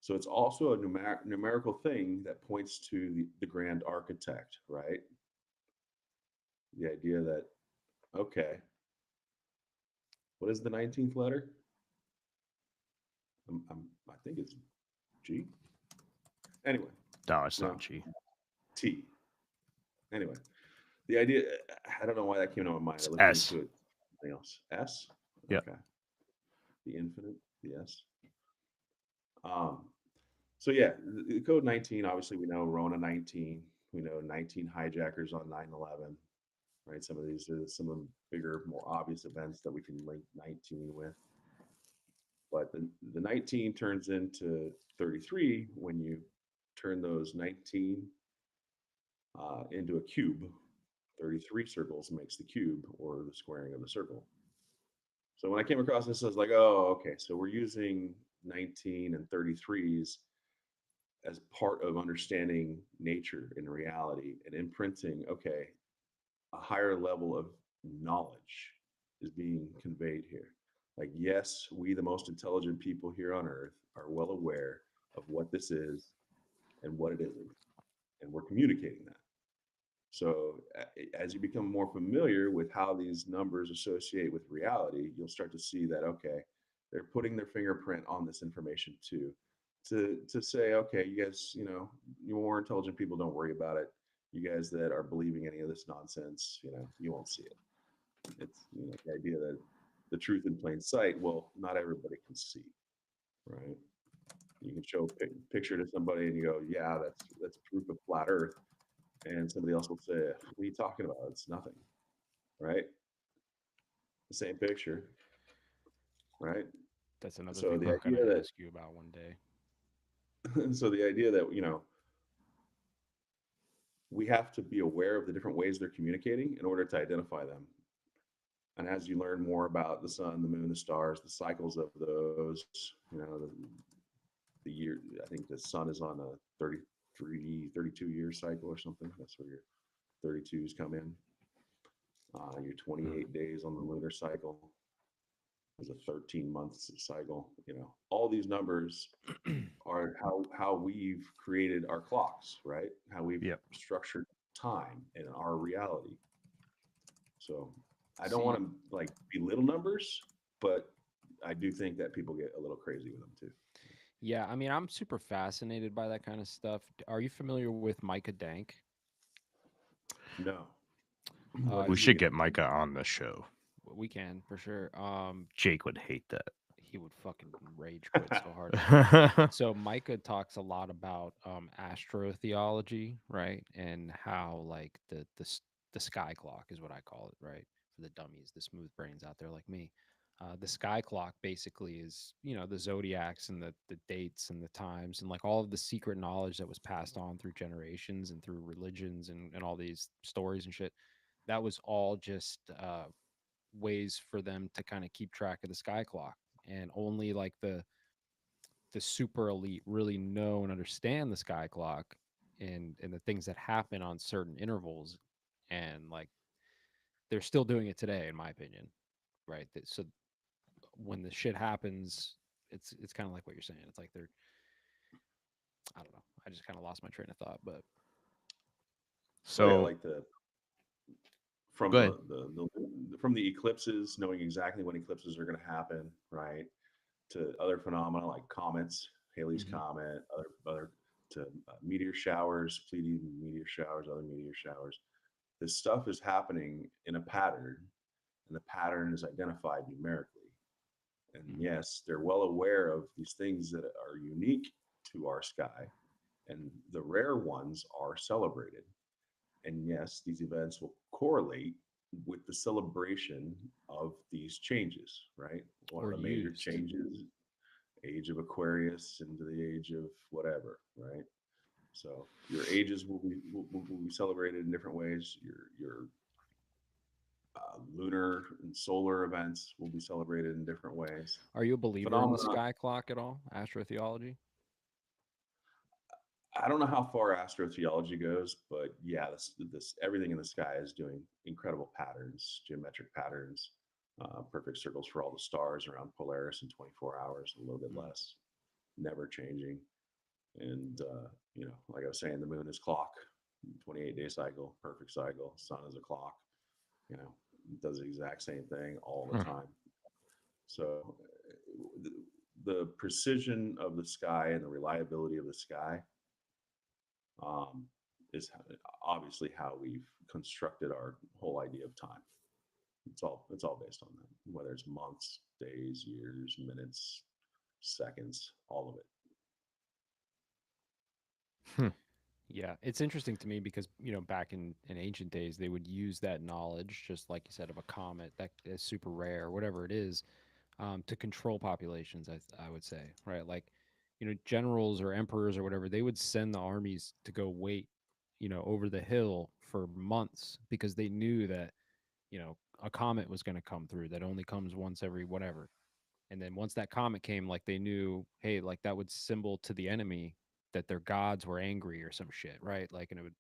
So it's also a numerical thing that points to the grand architect, right? The idea that, okay, what is the 19th letter? I think it's G. Anyway. No, it's not G. T. Anyway, the idea, I don't know why that came to my mind. It's I looked S. into it. Something else. S? Yeah. Okay. The infinite, the S. So yeah, the code 19, obviously we know Rona 19. We know 19 hijackers on 9/11, right? Some of these are some of the bigger, more obvious events that we can link 19 with. But the 19 turns into 33 when you turn those 19 into a cube. 33 circles makes the cube, or the squaring of the circle. So when I came across this, I was like, oh, okay. So we're using 19 and 33s as part of understanding nature and reality and imprinting, okay, a higher level of knowledge is being conveyed here. Like, yes, we, the most intelligent people here on earth, are well aware of what this is and what it isn't. And we're communicating that. So as you become more familiar with how these numbers associate with reality, you'll start to see that, okay, they're putting their fingerprint on this information too, to say, okay, you guys, you more intelligent people, don't worry about it. You guys that are believing any of this nonsense, you won't see it. It's the idea that the truth in plain sight, well, not everybody can see, right? You can show a picture to somebody and you go, yeah, that's proof of flat earth. And somebody else will say, "What are you talking about? It's nothing." Right? The same picture, right? That's another So thing the I'm gonna idea ask you about one day. so the idea that, we have to be aware of the different ways they're communicating in order to identify them. And as you learn more about the sun, the moon, the stars, the cycles of those, the year, I think the sun is on a 32-year cycle or something. That's where your 32s come in. Your 28 days on the lunar cycle is a 13-month cycle. All these numbers are how we've created our clocks, right? How we've Yep. structured time in our reality. So I don't See, want to like belittle numbers, but I do think that people get a little crazy with them too. yeah, I mean, I'm super fascinated by that kind of stuff. Are you familiar with Micah Dank? No. What We is He he? should get Micah on the show. We can for sure. Jake would hate that. He would fucking rage quit so hard. So Micah talks a lot about astrotheology, right? And how like the sky clock is what I call it, right? For the dummies, the smooth brains out there like me. The sky clock basically is, the zodiacs and the dates and the times and like all of the secret knowledge that was passed on through generations and through religions and all these stories and shit. That was all just ways for them to kind of keep track of the sky clock. And only like the super elite really know and understand the sky clock and the things that happen on certain intervals, and like they're still doing it today in my opinion, right? So when the shit happens, it's kind of like what you're saying. It's like they're, I don't know, I just kind of lost my train of thought, but Oh yeah, So like from go ahead. from the eclipses, knowing exactly when eclipses are going to happen, right? To other phenomena like comets, Halley's Mhm. comet, other to meteor showers, Pleiadian meteor showers, other meteor showers. This stuff is happening in a pattern, and the pattern is identified numerically. And Mhm. yes, they're well aware of these things that are unique to our sky, and the rare ones are celebrated. And yes, these events will correlate with the celebration of these changes, right? One of Or the major used. changes, age of Aquarius into the age of whatever, right? So your ages will be celebrated in different ways. Your lunar and solar events will be celebrated in different ways. Are you a believer in the Phenomena. sky clock at all, astrotheology? I don't know how far astrotheology goes, but yeah, this everything in the sky is doing incredible patterns, geometric patterns, perfect circles for all the stars around Polaris in 24 hours, a little bit Mm. less, never changing. And like I was saying, the moon is clock, 28-day cycle, perfect cycle. Sun is a clock. Does the exact same thing all the Huh. time. So the precision of the sky and the reliability of the sky um, is obviously how we've constructed our whole idea of time. It's all based on that, whether it's months, days, years, minutes, seconds, all of it. Hmm. Yeah, it's interesting to me because back in ancient days they would use that knowledge, just like you said, of a comet that is super rare, whatever it is, to control populations. I would say, right? Like, generals or emperors or whatever, they would send the armies to go wait, over the hill for months because they knew that a comet was going to come through that only comes once every whatever. And then once that comet came, like they knew, hey, like that would symbol to the enemy that their gods were angry or some shit, right? Like, and it would,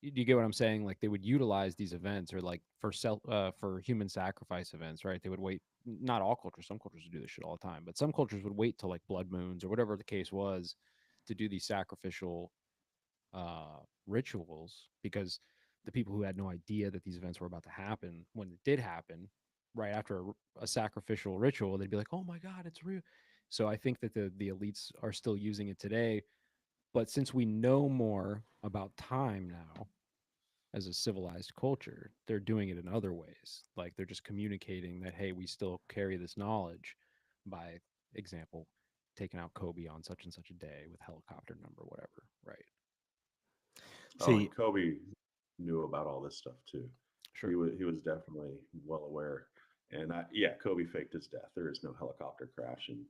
do you get what I'm saying? Like they would utilize these events or like for human sacrifice events, right? They would wait. Not all cultures, some cultures would do this shit all the time, but some cultures would wait till like blood moons or whatever the case was to do these sacrificial rituals, because the people who had no idea that these events were about to happen, when it did happen, right after a sacrificial ritual, they'd be like, "Oh my god, it's real." So I think that the elites are still using it today, but since we know more about time now as a civilized culture, they're doing it in other ways. Like they're just communicating that, hey, we still carry this knowledge by example, taking out Kobe on such and such a day with helicopter number, whatever, right? Oh, See, and Kobe knew about all this stuff too. Sure. He was definitely well aware. And yeah, Kobe faked his death. There is no helicopter crash in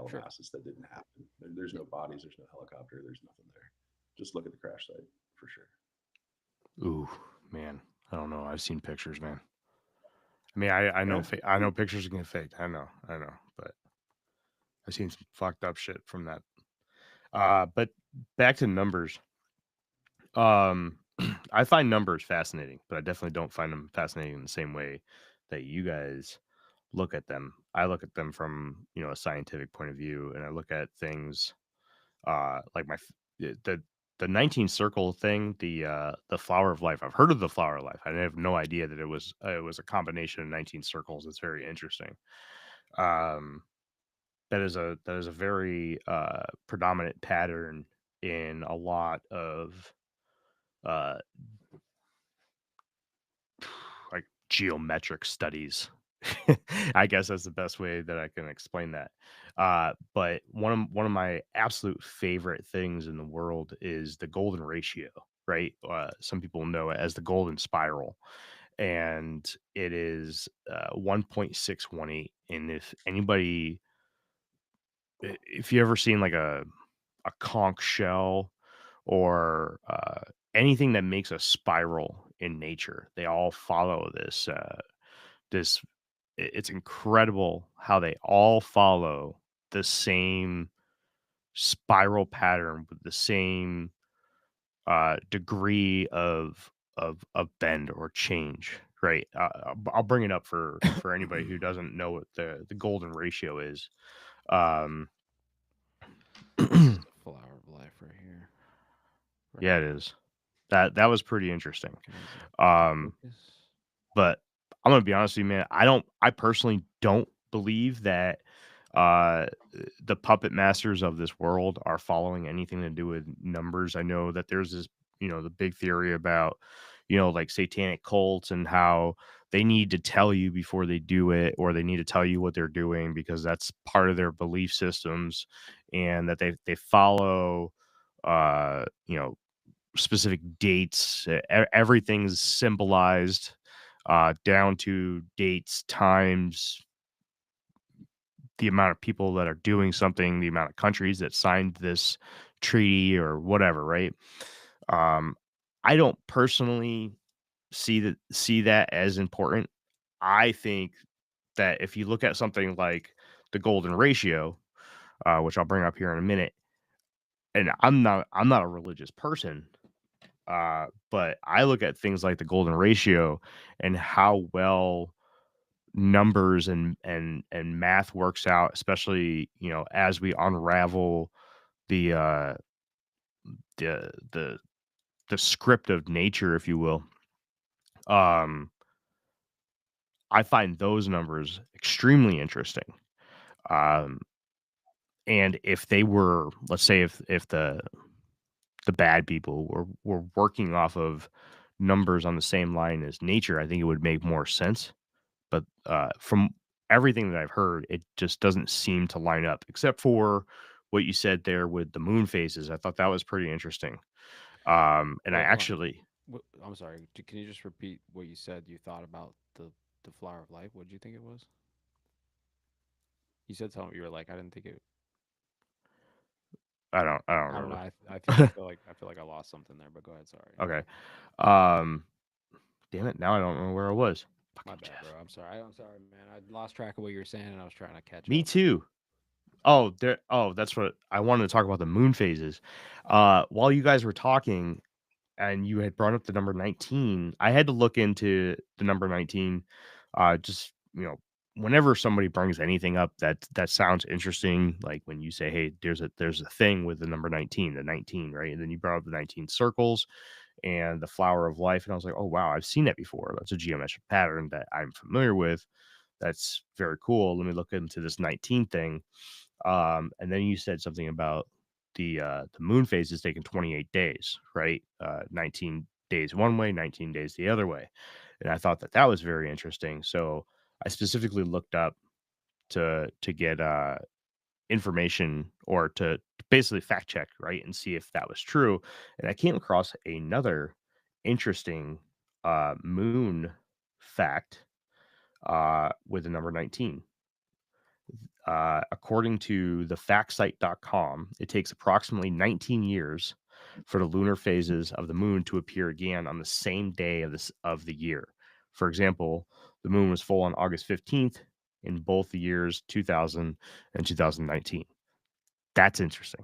Sure. Calabasas. That didn't happen. There's no bodies. There's no helicopter. There's nothing there. Just look at the crash site for sure. ooh, man, I don't know. I've seen pictures, man. I mean, I know Yeah. I know pictures can get faked. I know, but I've seen some fucked up shit from that. But back to numbers. Um, I find numbers fascinating, but I definitely don't find them fascinating in the same way that you guys look at them. I look at them from, you know, a scientific point of view, and I look at things like the 19 circle thing, the flower of life. I've heard of the flower of life. I have no idea that it was a combination of 19 circles. It's very interesting. Um, that is a very predominant pattern in a lot of uh like geometric studies. I guess that's the best way that I can explain that. But one of my absolute favorite things in the world is the golden ratio, right? Some people know it as the golden spiral, and it is 1.618. And if you ever seen like a conch shell or anything that makes a spiral in nature, they all follow this. It's incredible how they all follow the same spiral pattern with the same degree of bend or change. Right. I'll bring it up for anybody who doesn't know what the golden ratio is. Um, This is the flower of life right here. Right yeah, it here. is. That was pretty interesting. Can I get the Um, focus? but I'm gonna be honest with you, man. I personally don't believe that the puppet masters of this world are following anything to do with numbers. I know that there's this, you know, the big theory about, you know, like satanic cults and how they need to tell you before they do it, or they need to tell you what they're doing because that's part of their belief systems, and that they follow you know, specific dates. Everything's symbolized down to dates, times, the amount of people that are doing something, the amount of countries that signed this treaty or whatever, right? Um, I don't personally see that as important. I think that if you look at something like the golden ratio, which I'll bring up here in a minute, and I'm not a religious person, but I look at things like the golden ratio and how well numbers and math works out, especially, you know, as we unravel the the the the script of nature, if you will. um I find those numbers extremely interesting. um and if they were, let's say, if the bad people were working off of numbers on the same line as nature, I think it would make more sense. But from everything that I've heard, it just doesn't seem to line up, except for what you said there with the moon phases. I thought that was pretty interesting. And I Wait, hold on. actually, I'm sorry. Can you just repeat what you said you thought about the flower of life? What did you think it was? You said something. You were like, I didn't think it. I don't I don't know. remember. I feel like I lost something there. But go ahead. Sorry. Okay. Um, damn it! Now I don't know where I was. My Fucking bad, Jeff. bro. I'm sorry. I'm sorry, man. I lost track of what you were saying, and I was trying to catch Me up. too. Oh, there. Oh, that's what I wanted to talk about, the moon phases. While you guys were talking, and you had brought up the number 19, I had to look into the number 19. Just, you know, whenever somebody brings anything up that sounds interesting, like when you say, "Hey, there's a thing with the number 19, the 19," right? And then you brought up the 19 circles and the flower of life, and I was like, "Oh wow, I've seen that before. That's a geometric pattern that I'm familiar with. That's very cool. Let me look into this 19 thing." And then you said something about the moon phase is taking 28 days, right? 19 days one way, 19 days the other way. And I thought that was very interesting. So I specifically looked up to get information or to basically fact check, right, and see if that was true. And I came across another interesting moon fact with the number 19. According to the factsite.com, it takes approximately 19 years for the lunar phases of the moon to appear again on the same day of the year. For example, the moon was full on August 15th in both the years 2000 and 2019. That's interesting.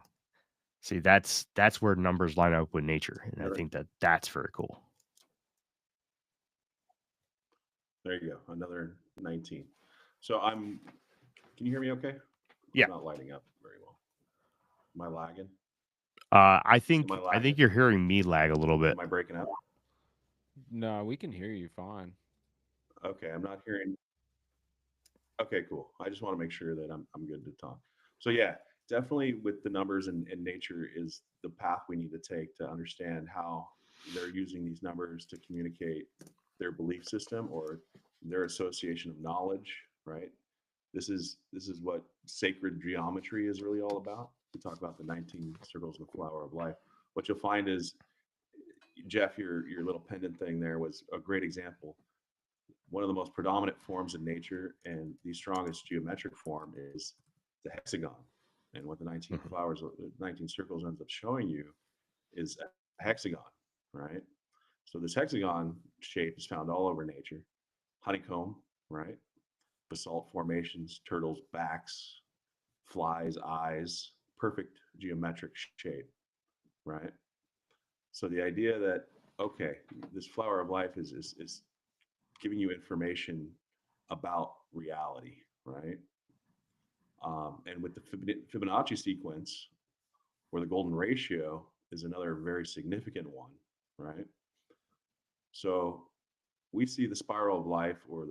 See, that's where numbers line up with nature, and I think that's very cool. There you go, another 19. So can you hear me okay? Yeah. I'm not lighting up very well. Am I lagging? I think you're hearing me lag a little bit. Am I breaking up? No, we can hear you fine. Okay, I'm not hearing. Okay, cool. I just want to make sure that I'm good to talk. So yeah, definitely with the numbers and nature is the path we need to take to understand how they're using these numbers to communicate their belief system or their association of knowledge, right? This is what sacred geometry is really all about. We talk about the 19 circles of the flower of life. What you'll find is, Jeff, your little pendant thing there was a great example. One of the most predominant forms in nature and the strongest geometric form is the hexagon. And what the 19 flowers, 19 circles ends up showing you is a hexagon, right? So this hexagon shape is found all over nature. Honeycomb, right? Basalt formations, turtles' backs, flies' eyes, perfect geometric shape, right? So the idea that, okay, this flower of life is giving you information about reality, right? And with the Fibonacci sequence, or the golden ratio, is another very significant one, right? So we see the spiral of life, or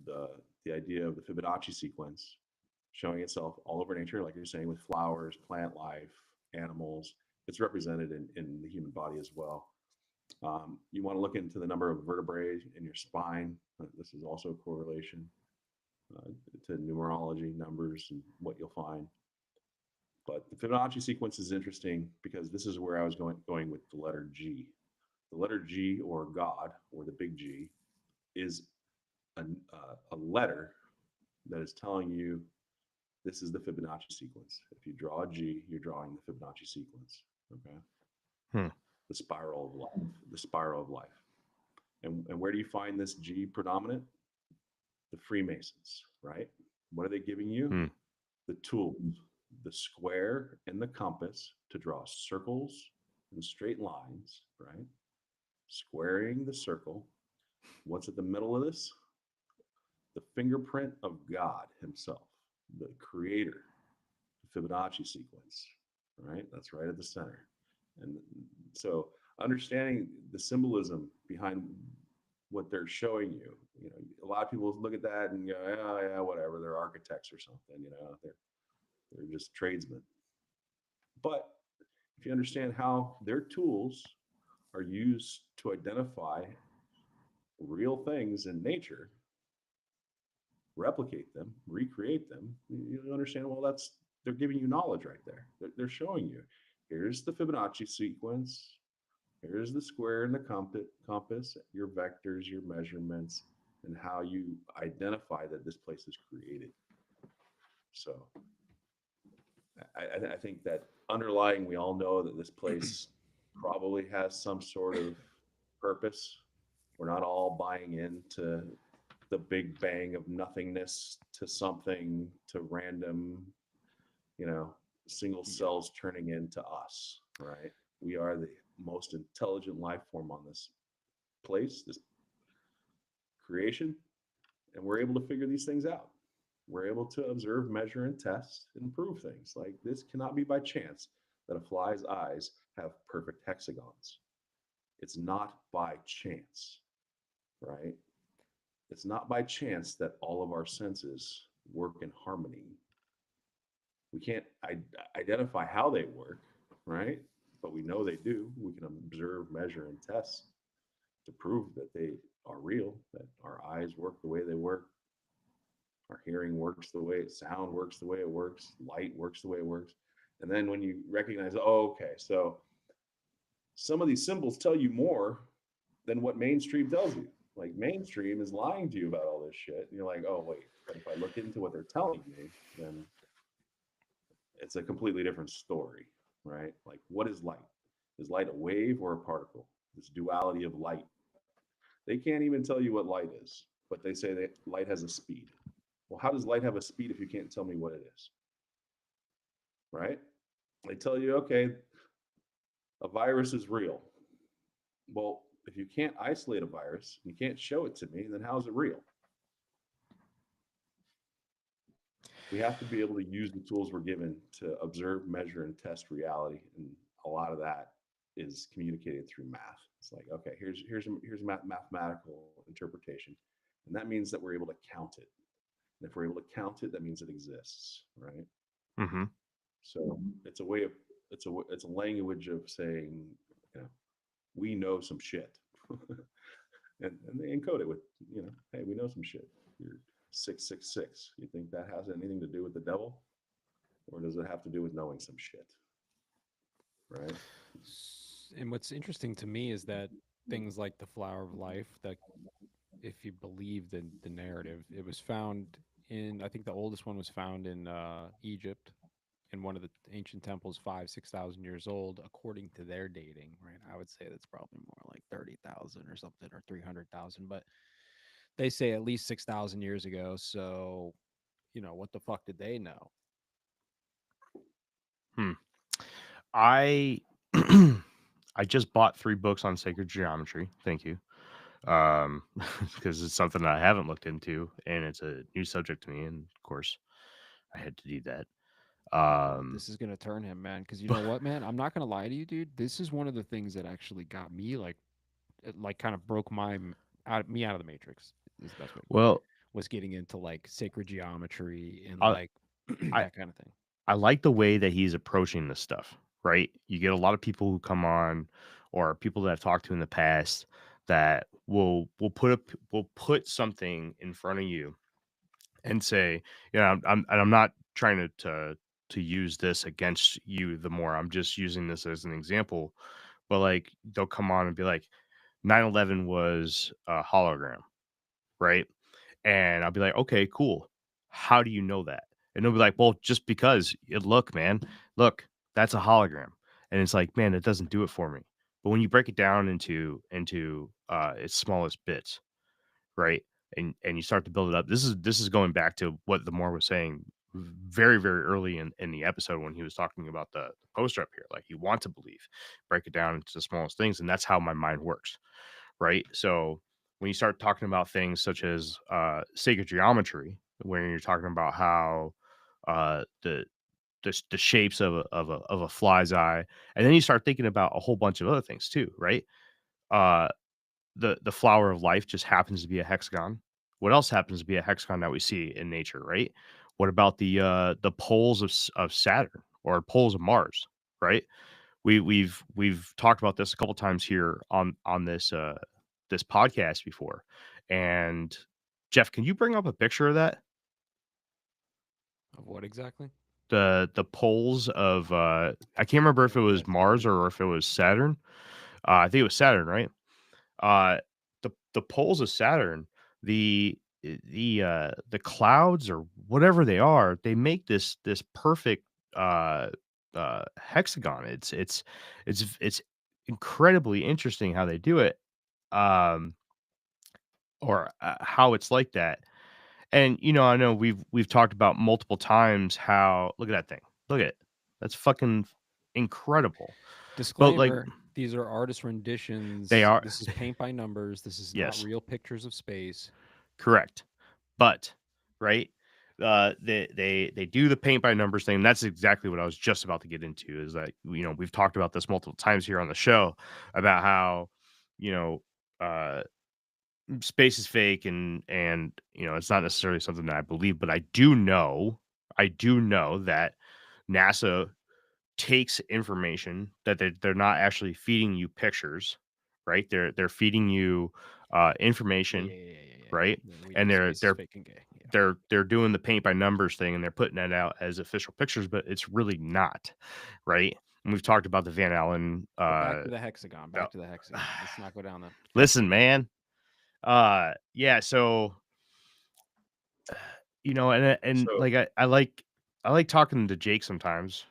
the idea of the Fibonacci sequence, showing itself all over nature, like you're saying, with flowers, plant life, animals. It's represented in the human body as well. You want to look into the number of vertebrae in your spine. This is also a correlation to numerology, numbers, and what you'll find. But the Fibonacci sequence is interesting because this is where I was going with the letter G. The letter G, or God, or the big G, is a letter that is telling you this is the Fibonacci sequence. If you draw a G, you're drawing the Fibonacci sequence. Okay. The spiral of life. The spiral of life. And where do you find this G predominant? The Freemasons, right? What are they giving you? The tools, the square and the compass to draw circles and straight lines, right? Squaring the circle. What's at the middle of this? The fingerprint of God himself, the creator, the Fibonacci sequence, right? That's right at the center. And so understanding the symbolism behind what they're showing you, a lot of people look at that and go, yeah, whatever, they're architects or something, they're just tradesmen. But if you understand how their tools are used to identify real things in nature, replicate them, recreate them, you understand, well, they're giving you knowledge right there. They're showing you, here's the Fibonacci sequence, here's the square and the compass, your vectors, your measurements, and how you identify that this place is created. So I think that underlying, we all know that this place probably has some sort of purpose. We're not all buying into the big bang of nothingness to something, to random, single cells turning into us, right? We are the most intelligent life form on this place, this creation, and we're able to figure these things out. We're able to observe, measure, and test and prove things. Like, this cannot be by chance that a fly's eyes have perfect hexagons. It's not by chance, right? It's not by chance that all of our senses work in harmony. We can't identify how they work, right? But we know they do. We can observe, measure, and test to prove that they are real, that our eyes work the way they work, Our hearing works the way sound works the way it works, light works the way it works. And then when you recognize, oh, okay, so some of these symbols tell you more than what mainstream tells you. Like mainstream is lying to you about all this shit. And you're like, oh, wait, but if I look into what they're telling me, then it's a completely different story, right? Like, what is light? Is light a wave or a particle? This duality of light. They can't even tell you what light is, but they say that light has a speed. Well, how does light have a speed if you can't tell me what it is? Right? They tell you, okay, a virus is real. Well, if you can't isolate a virus, you can't show it to me, then how is it real? We have to be able to use the tools we're given to observe, measure, and test reality. And a lot of that is communicated through math. It's like, okay, here's a mathematical interpretation. And that means that we're able to count it. And if we're able to count it, that means it exists, right? Mm-hmm. So it's a way of it's a language of saying, you know, we know some shit. and they encode it with, you know, hey, we know some shit. You're 666. You think that has anything to do with the devil? Or does it have to do with knowing some shit? Right? And what's interesting to me is that things like the flower of life, that if you believe the narrative, it was found in, I think the oldest one was found in Egypt, in one of the ancient temples, 6,000 years old, according to their dating, right? I would say that's probably more like 30,000 or something, or 300,000, but they say at least 6,000 years ago. So, you know, what the fuck did they know? I I just bought 3 books on sacred geometry. Thank you. Because it's something that I haven't looked into, and it's a new subject to me, and of course, I had to do that. This is gonna turn him, man. Because you know what, man, I'm not gonna lie to you, dude. This is one of the things that actually got me like, it, like, kind of broke out of the matrix. Is the best way to put it. Well, Was getting into like sacred geometry and I like I that kind of thing. I like the way that he's approaching this stuff, right? You get a lot of people who come on, or people that I've talked to in the past, that will put something in front of you and say, you know, I'm not trying to use this against you. The more, I'm just using this as an example, but like they'll come on and be like, 9/11 was a hologram, right? And I'll be like, okay, cool. How do you know that? And they'll be like, well, just because look, man, look, that's a hologram. And it's like, man, it doesn't do it for me. But when you break it down into its smallest bits, right? And you start to build it up. This is going back to what the more was saying very, very early in the episode, when he was talking about the poster up here. Like, you want to believe, break it down into the smallest things, and that's how my mind works, right? So when you start talking about things such as sacred geometry, when you're talking about how the shapes of a fly's eye, and then you start thinking about a whole bunch of other things too, right? Uh, the flower of life just happens to be a hexagon. What else happens to be a hexagon that we see in nature, right? What about the poles of Saturn, or poles of Mars, right? We've talked about this a couple times here on this podcast before. And Jeff, can you bring up a picture of that? Of what exactly? The poles of I can't remember if it was Mars or if it was Saturn. I think it was Saturn, right? The poles of Saturn, the clouds, or whatever they are, they make this perfect hexagon. It's incredibly interesting how they do it, um, or how it's like that. And you know, I know we've talked about multiple times how, look at that thing, look at it, that's fucking incredible. But like, Disclaimer: these are artist renditions. they are, This is paint by numbers. This is not yes, real pictures of space. correct. But right, they do the paint by numbers thing. And that's exactly what I was just about to get into. Is that, you know, we've talked about this multiple times here on the show about how, you know, space is fake, and you know, it's not necessarily something that I believe, but I do know that NASA takes information that they're not actually feeding you pictures, right? They're feeding you Yeah, information, yeah, yeah, yeah, yeah. right? We And know space is they're fake and gay. Yeah. they're doing the paint by numbers thing and they're putting that out as official pictures, but it's really not, right? And we've talked about the Van Allen. But back to the hexagon. oh, Back to the hexagon. Let's not go down the. listen, man. Yeah. So and So like I like talking to Jake sometimes.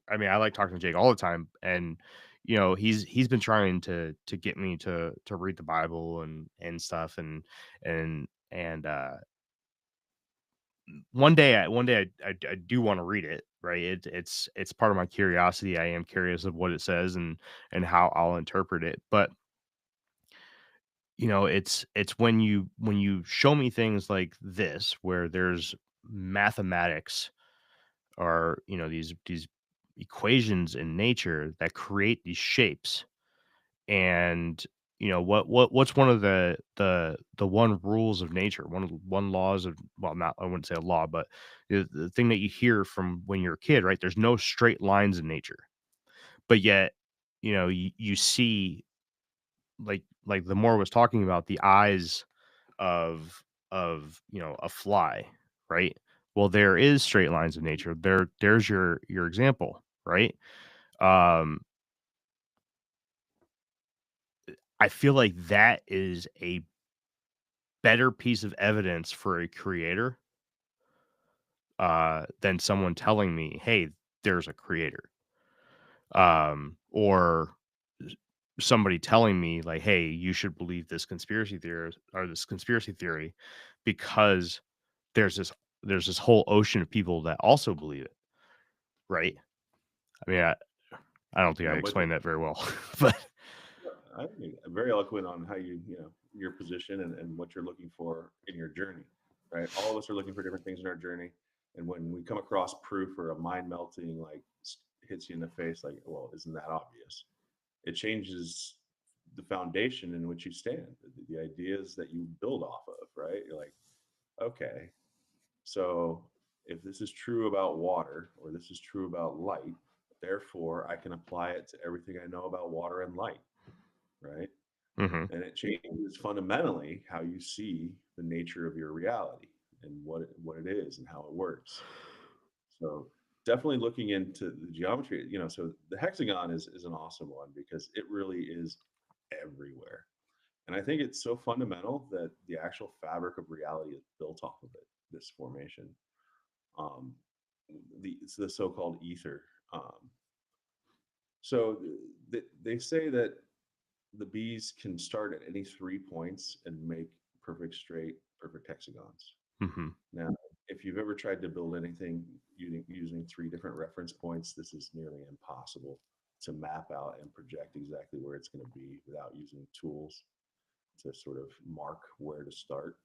I mean, I like talking to Jake all the time, and he's been trying to get me to read the Bible and stuff, and one day I do want to read it, right? It's part of my curiosity. I am curious of what it says and how I'll interpret it, but it's when you show me things like this where there's mathematics or these equations in nature that create these shapes. And what's one of the one rules of nature, one laws of, well, not, I wouldn't say a law, but the thing that you hear from when you're a kid, right? There's no straight lines in nature, but yet you see, like the more was talking about the eyes of a fly, right? Well, there is straight lines in nature. There's your example, right? um I feel like that is a better piece of evidence for a creator than someone telling me, hey, there's a creator, or somebody telling me like, hey, you should believe this conspiracy theory or this conspiracy theory because there's this there's this whole ocean of people that also believe it, right? I mean, I don't think I I'm with you. explained that very well, but I think very eloquent on how your position and what you're looking for in your journey, right? All of us are looking for different things in our journey, and when we come across proof or a mind melting like hits you in the face, like, well, isn't that obvious? It changes the foundation in which you stand, the ideas that you build off of, right? You're like, okay, so if this is true about water or this is true about light, therefore I can apply it to everything I know about water and light, right? mhm. And it changes fundamentally how you see the nature of your reality and what it is and how it works. So definitely looking into the geometry, so the hexagon is an awesome one because it really is everywhere. And I think it's so fundamental that the actual fabric of reality is built off of it, this formation. Um, it's the so-called ether. Um, so they say that the bees can start at any 3 points and make perfect straight, perfect hexagons. Mhm. Now, if you've ever tried to build anything using 3 different reference points, this is nearly impossible to map out and project exactly where it's going to be without using tools to sort of mark where to start,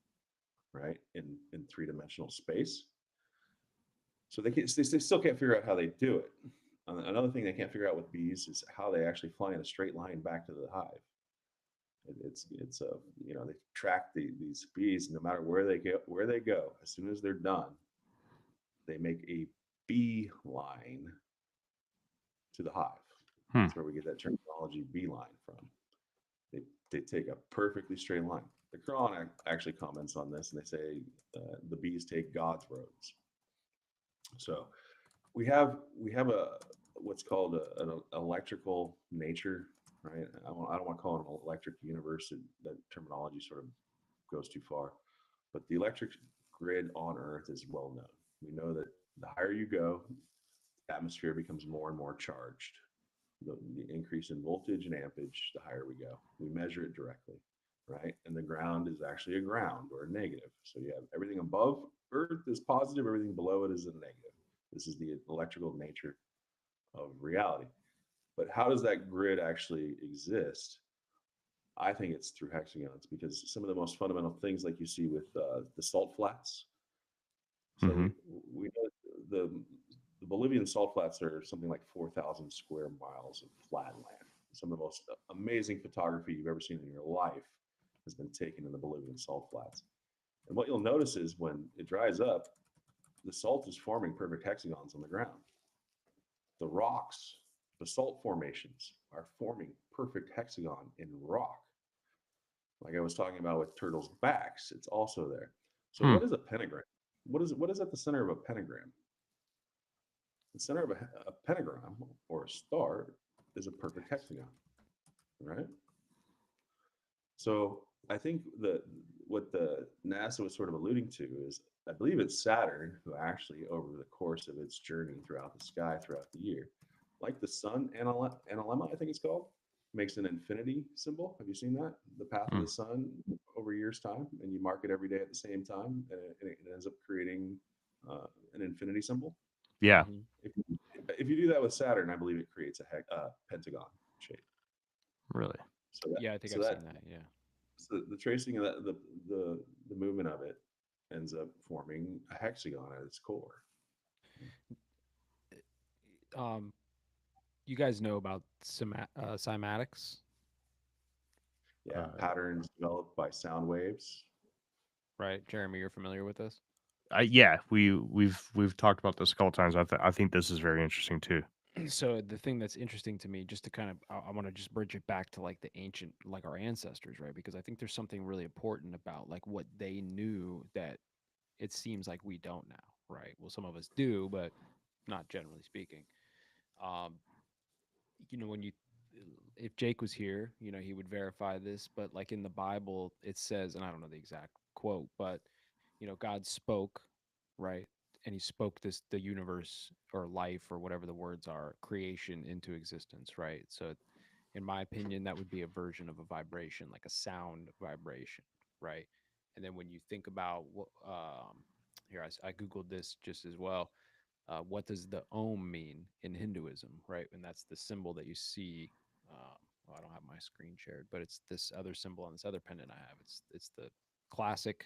right? In three-dimensional space. So they still can't figure out how they do it. Another thing they can't figure out with bees is how they actually fly in a straight line back to the hive. It's a they track these bees no matter where they go. As soon as they're done, they make a bee line to the hive. Hmm. That's where we get that terminology beeline from. They take a perfectly straight line. The Quran actually comments on this, and they say the bees take God's roads. So we have a what's called an electrical nature, right? I don't want to call it an electric universe. That terminology sort of goes too far. But the electric grid on Earth is well known. We know that the higher you go, the atmosphere becomes more and more charged. The increase in voltage and ampage, the higher we go. We measure it directly, right? And the ground is actually a ground or a negative. So you have everything above Earth is positive, everything below it is a negative. This is the electrical nature of reality. But how does that grid actually exist? I think it's through hexagons because some of the most fundamental things, like you see with the salt flats. So Mhm. we know the Bolivian salt flats are something like 4,000 square miles of flat land. Some of the most amazing photography you've ever seen in your life has been taken in the Bolivian salt flats. And what you'll notice is when it dries up, the salt is forming perfect hexagons on the ground. The rocks, the salt formations are forming perfect hexagon in rock. Like I was talking about with turtles' backs, it's also there. So Hmm. what is a pentagram? what is at the center of a pentagram? The center of a pentagram or a star is a perfect hexagon, right? So I think that what the NASA was sort of alluding to is, I believe it's Saturn who actually, over the course of its journey throughout the sky throughout the year, like the sun, analemma, I think it's called, makes an infinity symbol. Have you seen that? The path of the sun over years' time, and you mark it every day at the same time, and it ends up creating an infinity symbol. Yeah. Mhm. If you do that with Saturn, I believe it creates a pentagon shape. Really? So that, Yeah, I think so I've that seen that. Yeah. so the tracing of that, the movement of it ends up forming a hexagon at its core. Um, you guys know about cymatics? Yeah, Uh, patterns developed by sound waves. Right, Jeremy, you're familiar with this? Yeah, we've talked about this a couple times. I think this is very interesting too. So the thing that's interesting to me, just to kind of, I want to just bridge it back to like the ancient, like our ancestors, right? Because I think there's something really important about like what they knew that it seems like we don't now, right? Well, some of us do, but not generally speaking. Um, when you, if Jake was here, he would verify this, but like in the Bible, it says, and I don't know the exact quote, but God spoke, right? And he spoke the universe or life or whatever the words are, creation into existence, right? So in my opinion, that would be a version of a vibration, like a sound vibration, right? And then when you think about what, here I googled this just as well. What does the Om mean in Hinduism, right? And that's the symbol that you see. Well, I don't have my screen shared, but it's this other symbol on this other pendant I have. It's the classic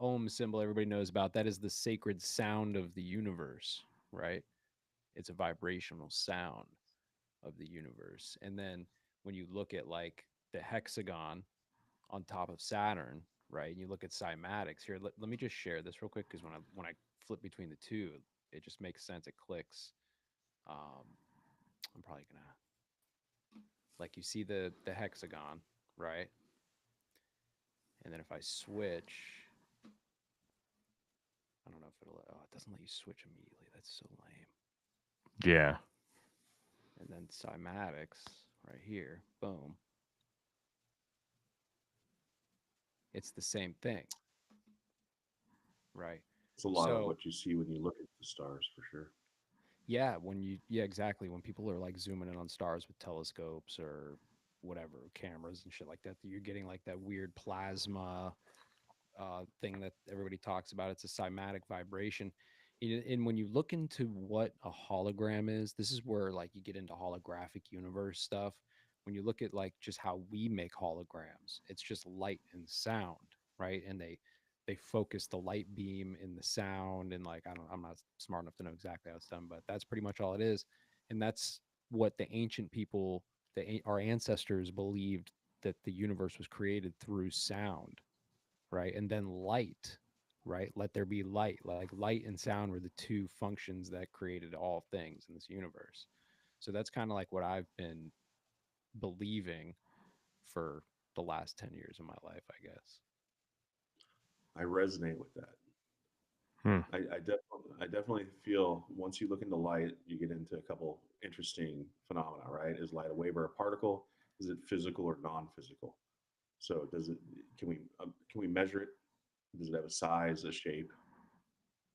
Om symbol everybody knows about. That is the sacred sound of the universe, right? It's a vibrational sound of the universe. And then when you look at like the hexagon on top of Saturn, right? And you look at cymatics here. Let me just share this real quick because when I flip between the two, it just makes sense. It clicks. Um, I'm probably gonna like you see the hexagon, right? And then if I switch, I don't know if it'll. Oh, it doesn't let you switch immediately. That's so lame. Yeah. And then cymatics right here, boom. It's the same thing, right? It's a lot of So what you see when you look at the stars, for sure. yeah, exactly. When people are like zooming in on stars with telescopes or whatever, cameras and shit like that, you're getting like that weird plasma thing that everybody talks about. It's a cymatic vibration. And when you look into what a hologram is, this is where like you get into holographic universe stuff. When you look at like just how we make holograms, it's just light and sound, right? And they focus the light beam in the sound, and like I'm not smart enough to know exactly how it's done, but that's pretty much all it is. And that's what the ancient people, our ancestors believed, that the universe was created through sound, right? And then light, right? Let there be light. Like light and sound were the two functions that created all things in this universe. So that's kind of like what I've been believing for the last 10 years of my life, I guess. I resonate with that. I definitely feel once you look into light, you get into a couple interesting phenomena, right? Is light a wave or a particle? Is it physical or non-physical? So can we measure it? Does it have a size, a shape,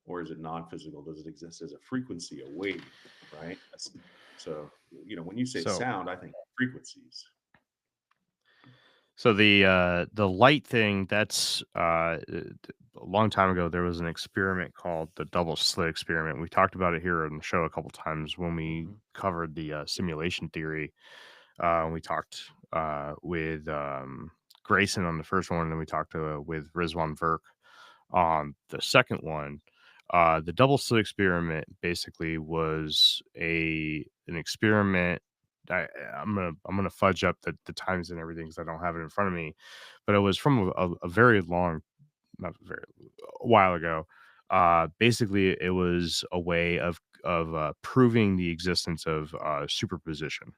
or is it non-physical? Does it exist as a frequency, a wave, right? So when you say So sound, I think frequencies. So the light thing, that's a long time ago. There was an experiment called the double slit experiment. We talked about it here on the show a couple times when we covered the simulation theory. We talked with Grayson on the first one, and then we talked with Rizwan Virk on the second one. The double slit experiment basically was an experiment. I'm gonna fudge up the times and everything because I don't have it in front of me, but it was from a very long, not very, a while ago. Basically, it was a way of proving the existence of superposition.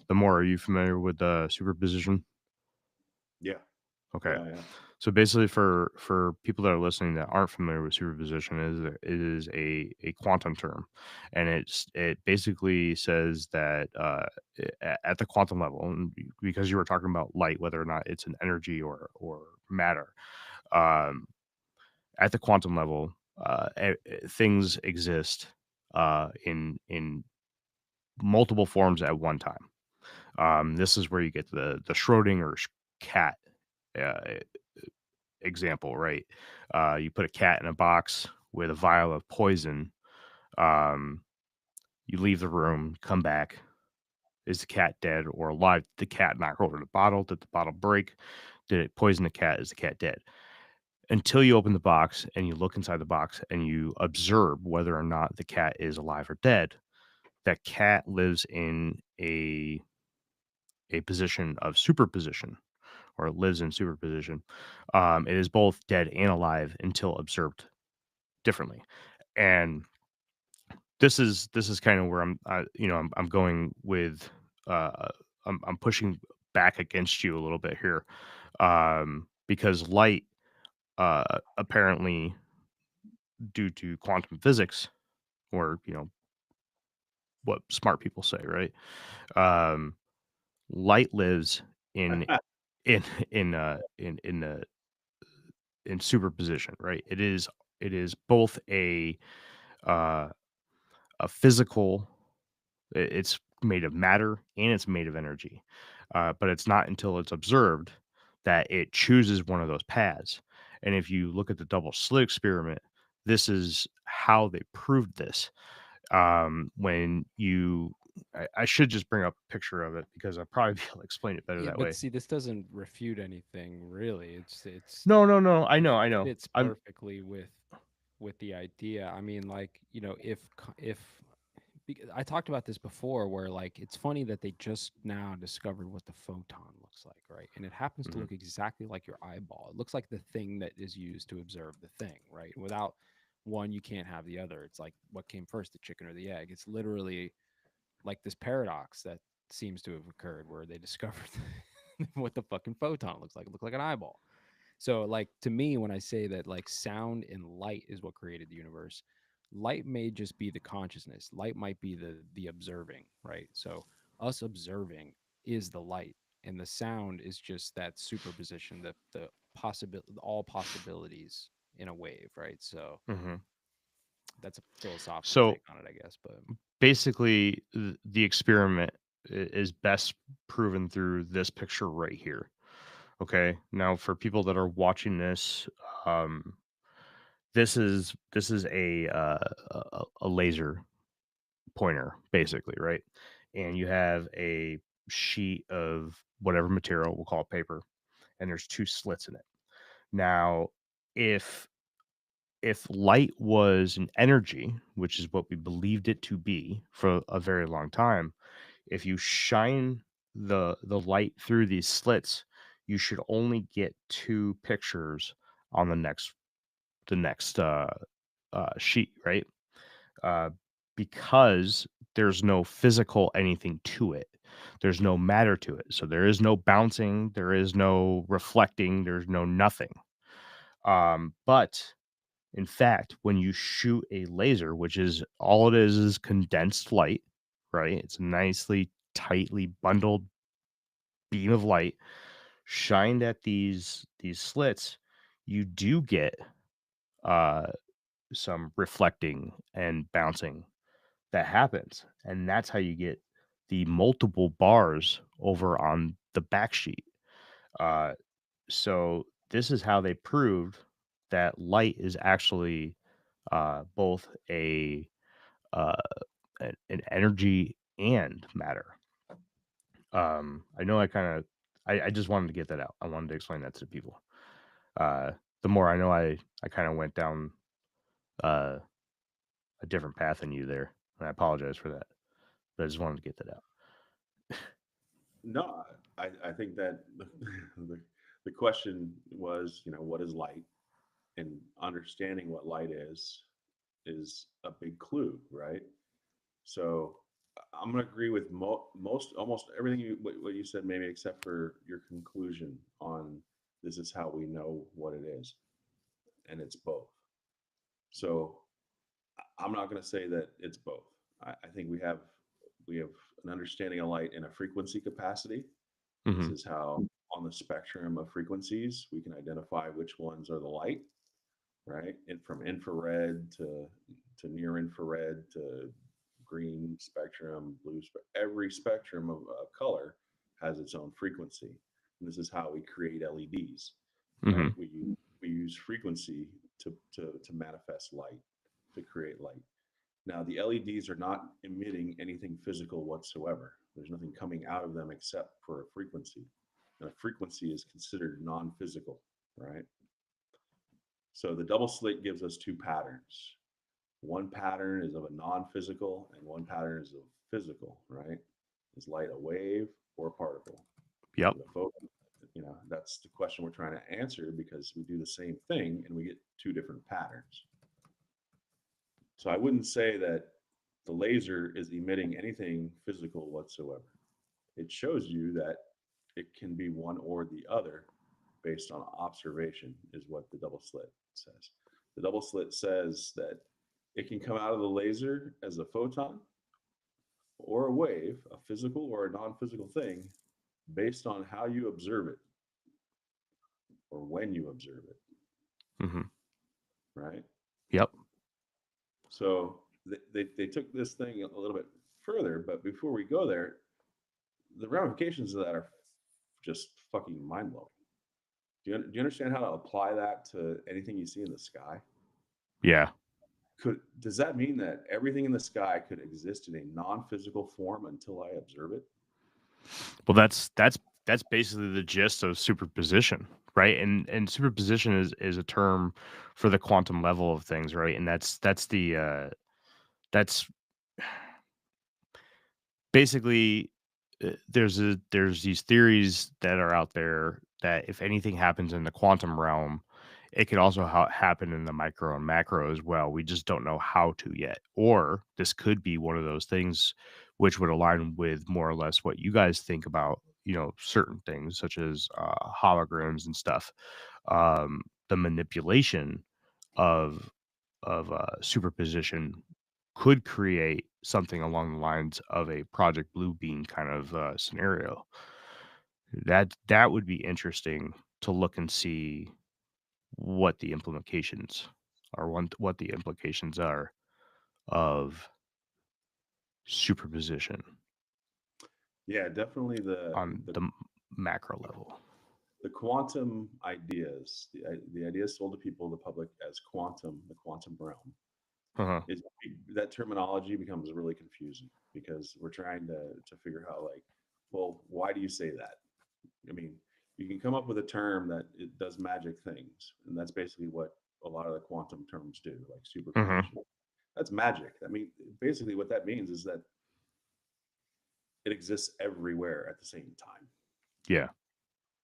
The more, are you familiar with superposition? Yeah. Okay. Yeah. So basically, for people that are listening that aren't familiar with superposition, it is a quantum term, and it basically says that at the quantum level, and because you were talking about light, whether or not it's an energy or matter, um, at the quantum level, things exist in multiple forms at one time. This is where you get the Schrodinger cat uh, example, right? You put a cat in a box with a vial of poison. Um, you leave the room, come back. Is the cat dead or alive? Did the cat knock over the bottle? Did the bottle break? Did it poison the cat? Is the cat dead? Until you open the box and you look inside the box and you observe whether or not the cat is alive or dead, that cat lives in a position of superposition, or it lives in superposition. It is both dead and alive until observed differently. And this is kind of where I'm going with I'm pushing back against you a little bit here, because light, apparently, due to quantum physics, or what smart people say, right? Um, Light lives in in the in superposition, right? It is both uh, a physical. It's made of matter and it's made of energy, but it's not until it's observed that it chooses one of those paths. And if you look at the double slit experiment, this is how they proved this. When you I should just bring up a picture of it because I'll probably be able to explain it better Yeah, that but way. see, this doesn't refute anything really. No, no, no. I It know, I know. fits I'm perfectly with the idea. I mean, like, if I talked about this before, where like it's funny that they just now discovered what the photon looks like, right? And it happens to Mhm. look exactly like your eyeball. It looks like the thing that is used to observe the thing, right? Without one, you can't have the other. It's like what came first, the chicken or the egg? It's literally like this paradox that seems to have occurred where they discovered what the fucking photon looks like. It looked like an eyeball. So, like, to me, when I say that like sound and light is what created the universe, light may just be the consciousness. Light might be the observing, right? So us observing is the light, and the sound is just that superposition, the possibility, all possibilities in a wave, right? So Mhm. that's a philosophical So take on it, I guess. But basically, the experiment is best proven through this picture right here. Okay. Now, for people that are watching this, um, this is a laser pointer, basically, right? And you have a sheet of whatever material, we'll call it paper, and there's two slits in it. Now, if light was an energy, which is what we believed it to be for a very long time, if you shine the light through these slits, you should only get two pictures on the next sheet, right? Uh, because there's no physical anything to it. There's no matter to it. So there is no bouncing, there is no reflecting, there's no nothing. But in fact, when you shoot a laser, which is all it is condensed light, right? It's a nicely tightly bundled beam of light shined at these slits, you do get uh some reflecting and bouncing that happens. And that's how you get the multiple bars over on the back sheet. Uh so this is how they proved that light is actually both uh, an energy and matter. I know I just wanted to get that out. I wanted to explain that to people. Uh, the more I know, I kind of went down uh, a different path than you there, and I apologize for that. But I just wanted to get that out. No, I think that the question was, what is light? And understanding what light is a big clue, right? So I'm going to agree with most, almost everything what you said, maybe except for your conclusion on this is how we know what it is. And it's both. So I'm not going to say that it's both. I think we have an understanding of light in a frequency capacity. This Hmm. is how on the spectrum of frequencies we can identify which ones are the light, right? And from infrared to near infrared to green spectrum, every spectrum of color has its own frequency. And this is how we create LEDs, right? Hmm. We use frequency to manifest light, to create light. Now, the LEDs are not emitting anything physical whatsoever. There's nothing coming out of them except for a frequency. And a frequency is considered non physical, right? So the double slit gives us two patterns. One pattern is of a non physical, and one pattern is of physical, right? Is light a wave or a particle? Yep. The photon, that's the question we're trying to answer because we do the same thing and we get two different patterns. So I wouldn't say that the laser is emitting anything physical whatsoever. It shows you that it can be one or the other based on observation, is what the double slit says. The double slit says that it can come out of the laser as a photon or a wave, a physical or a non physical thing, based on how you observe it or when you observe it, Hmm. right? Yep. So they took this thing a little bit further, but before we go there, the ramifications of that are just fucking mind blowing. Do you understand how to apply that to anything you see in the sky? Yeah. Does that mean that everything in the sky could exist in a non-physical form until I observe it? Well, that's basically the gist of superposition, right? And superposition is a term for the quantum level of things, right? And that's basically there's these theories that are out there that if anything happens in the quantum realm, it could also happen in the micro and macro as well. We just don't know how to yet. Or this could be one of those things which would align with more or less what you guys think about, certain things such as holograms and stuff. The manipulation of superposition could create something along the lines of a Project Blue Beam kind of scenario. That would be interesting to look and see what the implications what the implications are of superposition Yeah, definitely on the macro level. the quantum ideas, the ideas sold to people, the public as the quantum realm, Uh-huh. is that terminology becomes really confusing because we're trying to figure out like, well, why do you say that? I mean, you can come up with a term that it does magic things, and that's basically what a lot of the quantum terms do, like Uh-huh. superposition. That's magic. I mean, basically what that means is that it exists everywhere at the same time. Yeah.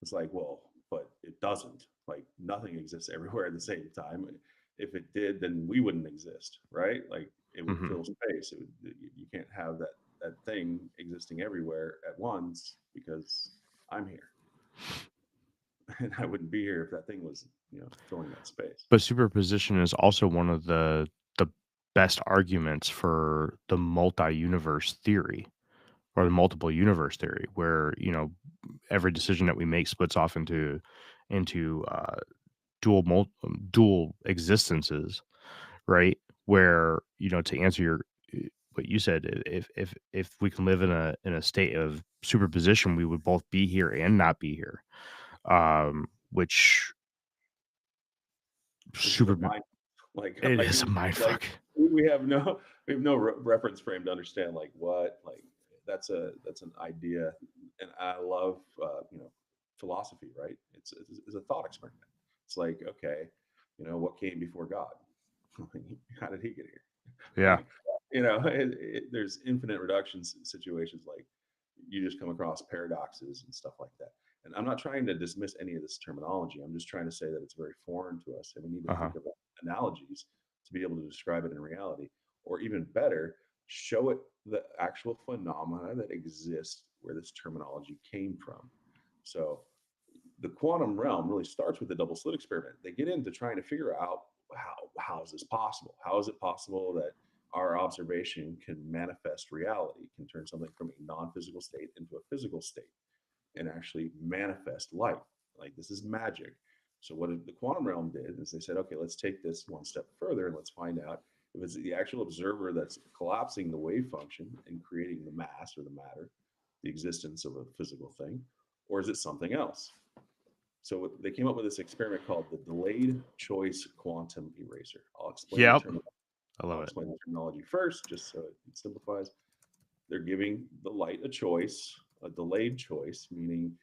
It's like, well, but it doesn't. Like nothing exists everywhere at the same time. If it did, then we wouldn't exist, right? Like it would Hmm. fill space. You can't have that thing existing everywhere at once because I'm here, and I wouldn't be here if that thing was, filling that space. But superposition is also one of the best arguments for the multi-universe theory or the multiple universe theory, where every decision that we make splits off into dual existences, right? Where to answer what you said, if we can live in a state of superposition, we would both be here and not be here. Which Which is a super mind like it like is a mind like fuck. we have no reference frame to understand like what like that's an idea, and I love philosophy, right? It's a thought experiment. It's like, okay, what came before God? How did he get here? Yeah. Like, there's infinite reduction situations, like you just come across paradoxes and stuff like that. And I'm not trying to dismiss any of this terminology. I'm just trying to say that it's very foreign to us, and we need to Uh-huh. think about analogies to be able to describe it in reality, or even better, show it the actual phenomena that exist where this terminology came from. So the quantum realm really starts with the double slit experiment. They get into trying to figure out how is this possible? How is it possible that our observation can manifest reality, can turn something from a non-physical state into a physical state and actually manifest light? Like, this is magic. So what the quantum realm did is they said, okay, let's take this one step further and let's find out if it's the actual observer that's collapsing the wave function and creating the mass or the matter, the existence of a physical thing, or is it something else? So they came up with this experiment called the delayed choice quantum eraser. I'll explain Yep. I'll explain the terminology first, just so it simplifies. They're giving the light a choice, a delayed choice, meaning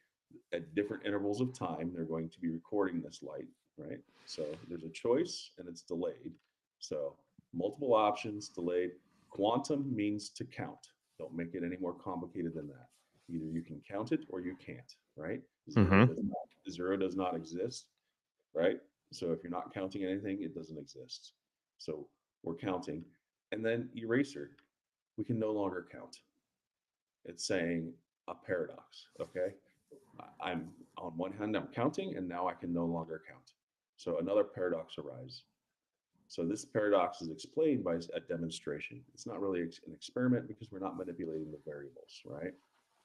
at different intervals of time, they're going to be recording this light, right? So there's a choice and it's delayed. So multiple options, delayed. Quantum means to count. Don't make it any more complicated than that. Either you can count it or you can't, right? Zero does not exist, right? So if you're not counting anything, it doesn't exist. So we're counting. And then eraser, we can no longer count. It's saying a paradox, okay? I'm on one hand, I'm counting, and now I can no longer count. So another paradox arises. So this paradox is explained by a demonstration. It's not really an experiment because we're not manipulating the variables, right?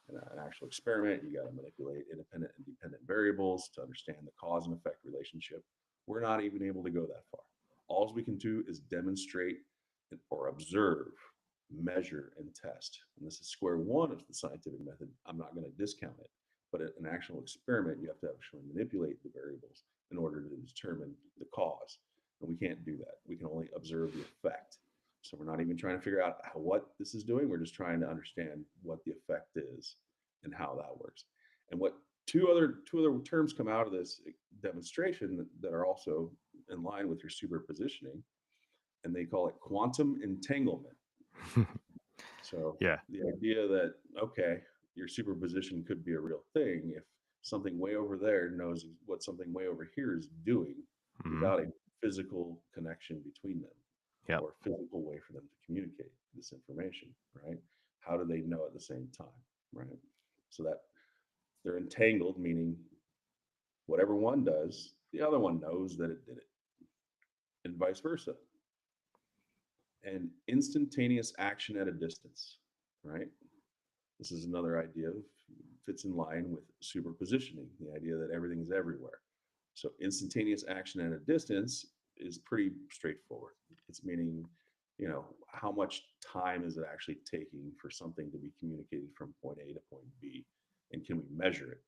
In an actual experiment, you got to manipulate independent and dependent variables to understand the cause and effect relationship. We're not even able to go that far. All we can do is demonstrate or observe, measure, and test. And this is square one of the scientific method. I'm not going to discount it. But in an actual experiment, you have to actually manipulate the variables in order to determine the cause. And we can't do that. We can only observe the effect. So we're not even trying to figure out what this is doing. We're just trying to understand what the effect is and how that works. And what two other terms come out of this demonstration that are also in line with your superpositioning, and they call it quantum entanglement. So yeah, the idea that, okay, your superposition could be a real thing if something way over there knows what something way over here is doing without a physical connection between them, or a physical way for them to communicate this information, right? How do they know at the same time, right? So that they're entangled, meaning whatever one does, the other one knows that it did it, and vice versa. And instantaneous action at a distance, right? This is another idea fits in line with superpositioning, the idea that everything is everywhere. So instantaneous action at a distance is pretty straightforward. It's meaning, how much time is it actually taking for something to be communicated from point A to point B, and can we measure it?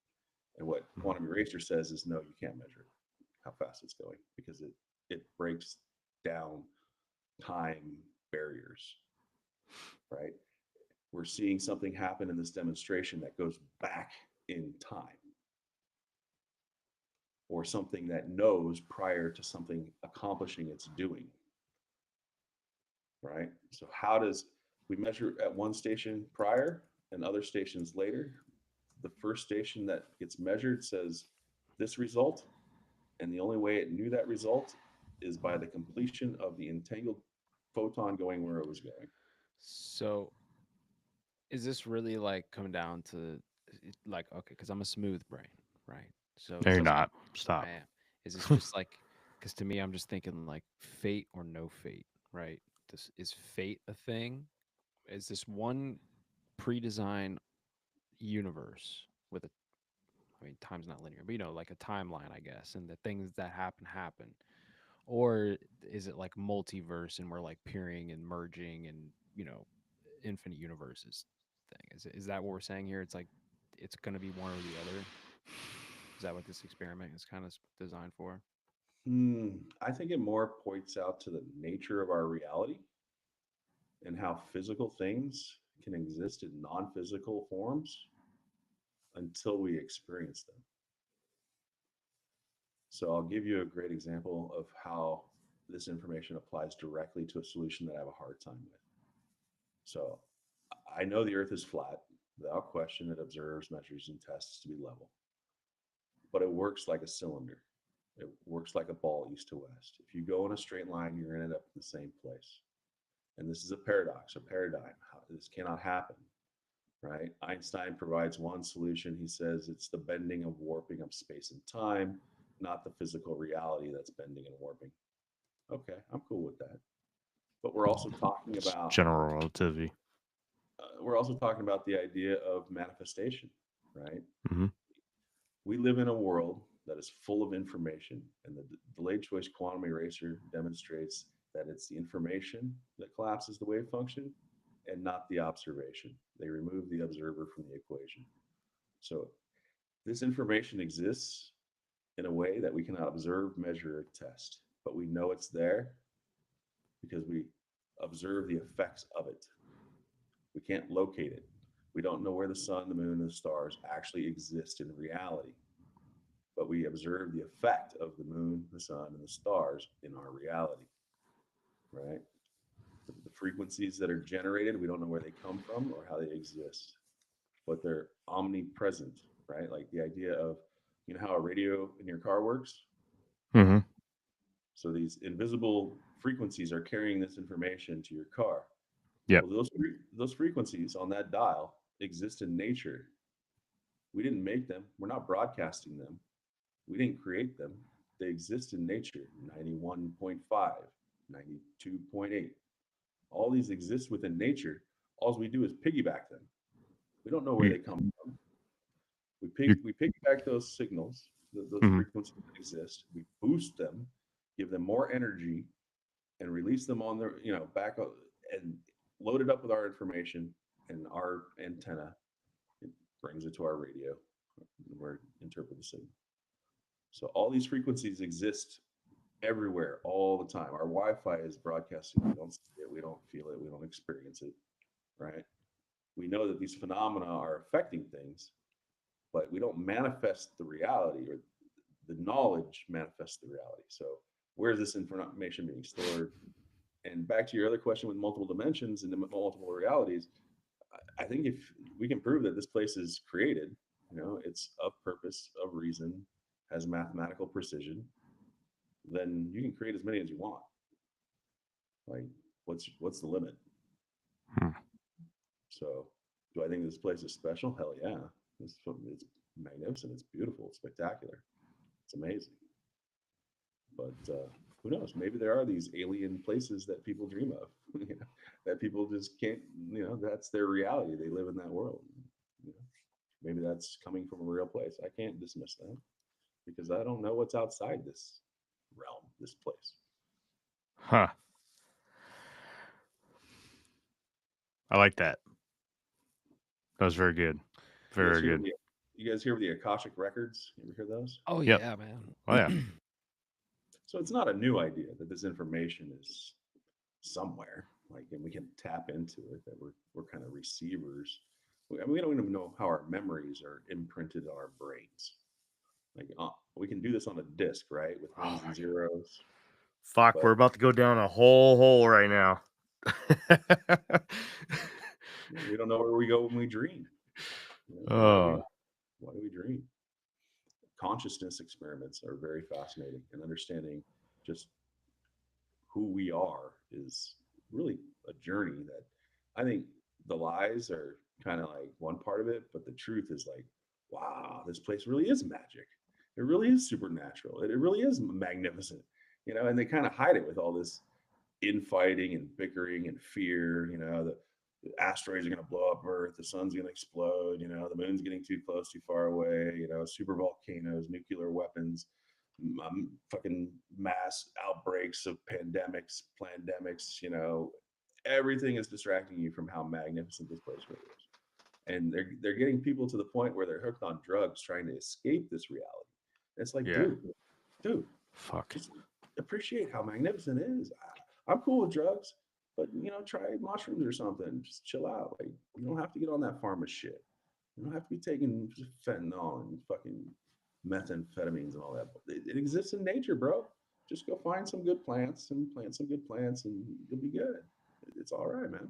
And what quantum eraser says is, no, you can't measure it, how fast it's going, because it breaks down time barriers, right? We're seeing something happen in this demonstration that goes back in time, or something that knows prior to something accomplishing its doing, right? So how does we measure at one station prior and other stations later? The first station that gets measured says this result, and the only way it knew that result is by the completion of the entangled photon going where it was going. So is this really like come down to like, okay, because I'm a smooth brain, right? So no, is you're this, not. Stop. I am. Is this just like, because to me, I'm just thinking like fate or no fate, right? This is fate a thing? Is this one pre-designed universe with a, I mean, time's not linear, but like a timeline, I guess, and the things that happen, or is it like multiverse and we're like peering and merging and infinite universes thing? Is that what we're saying here? It's like it's going to be one or the other. Is that what this experiment is kind of designed for? I think it more points out to the nature of our reality and how physical things can exist in non-physical forms until we experience them. So I'll give you a great example of how this information applies directly to a solution that I have a hard time with. So I know the earth is flat. Without question, it observes, measures, and tests to be level. But it works like a cylinder. It works like a ball east to west. If you go in a straight line, you're going to end up in the same place. And this is a paradox, a paradigm. This cannot happen. right? Einstein provides one solution. He says it's the bending of warping of space and time, not the physical reality that's bending and warping. Okay, I'm cool with that. But we're also talking It's about general relativity. the idea of manifestation, right? Hmm. We live in a world that is full of information, and the delayed choice quantum eraser demonstrates that it's the information that collapses the wave function and not the observation. They remove the observer from the equation. So this information exists in a way that we cannot observe, measure, or test, but we know it's there because we observe the effects of it. We can't locate it. We don't know where the sun, the moon, and the stars actually exist in reality, but we observe the effect of the moon, the sun, and the stars in our reality, right? The frequencies that are generated, we don't know where they come from or how they exist, but they're omnipresent, right? Like the idea of, you know, how a radio in your car works. Hmm. So these invisible frequencies are carrying this information to your car. Yep. Well, those frequencies on that dial exist in nature. We didn't make them. We're not broadcasting them. We didn't create them. They exist in nature. 91.5, 92.8. All these exist within nature. All we do is piggyback them. We don't know where You, they come from. you, We piggyback those signals, those mhm. frequencies that exist. We boost them, give them more energy, and release them on their, you know, back and load it up with our information and our antenna. It brings it to our radio, and we're interpret the signal. So all these frequencies exist everywhere all the time. Our Wi-Fi is broadcasting. We don't see it, we don't feel it, we don't experience it, right? We know that these phenomena are affecting things, but we don't manifest the reality, or the knowledge manifests the reality. So where is this information being stored? And back to your other question with multiple dimensions and multiple realities, I think if we can prove that this place is created, you know, it's of purpose, of reason, has mathematical precision, then you can create as many as you want. Like, what's the limit? Hmm. So, do I think this place is special? Hell yeah! It's magnificent. It's beautiful. It's spectacular. It's amazing. But who knows? Maybe there are these alien places that people dream of, you know, that people just can't. You know, that's their reality. They live in that world. You know, maybe that's coming from a real place. I can't dismiss that because I don't know what's outside this realm, this place. Huh. I like that. That was very good. You guys Very hear good. you guys hear of the Akashic records? You ever hear those? Oh Yep. yeah, man. Oh yeah. So it's not a new idea that this information is somewhere, like, and we can tap into it. That we're kind of receivers. I mean, we don't even know how our memories are imprinted on our brains. Like, we can do this on a disc, right, with Oh ones my and God. zeros. Fuck, But we're about to go down a whole hole right now. we don't know where we go when we dream. You know, Oh. why do we dream? Consciousness experiments are very fascinating, and understanding just who we are is really a journey that I think the lies are kind of like one part of it, but the truth is like, wow, this place really is magic. It really is supernatural. It really is magnificent, you know, and they kind of hide it with all this infighting and bickering and fear, you know, the asteroids are going to blow up Earth, the sun's going to explode, you know, the moon's getting too close, too far away, you know, super volcanoes, nuclear weapons, fucking mass outbreaks of pandemics, you know, everything is distracting you from how magnificent this place really is. And they're getting people to the point where they're hooked on drugs trying to escape this reality. It's like, Yeah. dude, Fuck. just appreciate how magnificent it is. I'm cool with drugs, but you know, try mushrooms or something. Just chill out. Like, you don't have to get on that pharma shit. You don't have to be taking fentanyl and fucking methamphetamines and all that. It exists in nature, bro. Just go find some good plants and plant some good plants, and you'll be good. It's all right, man.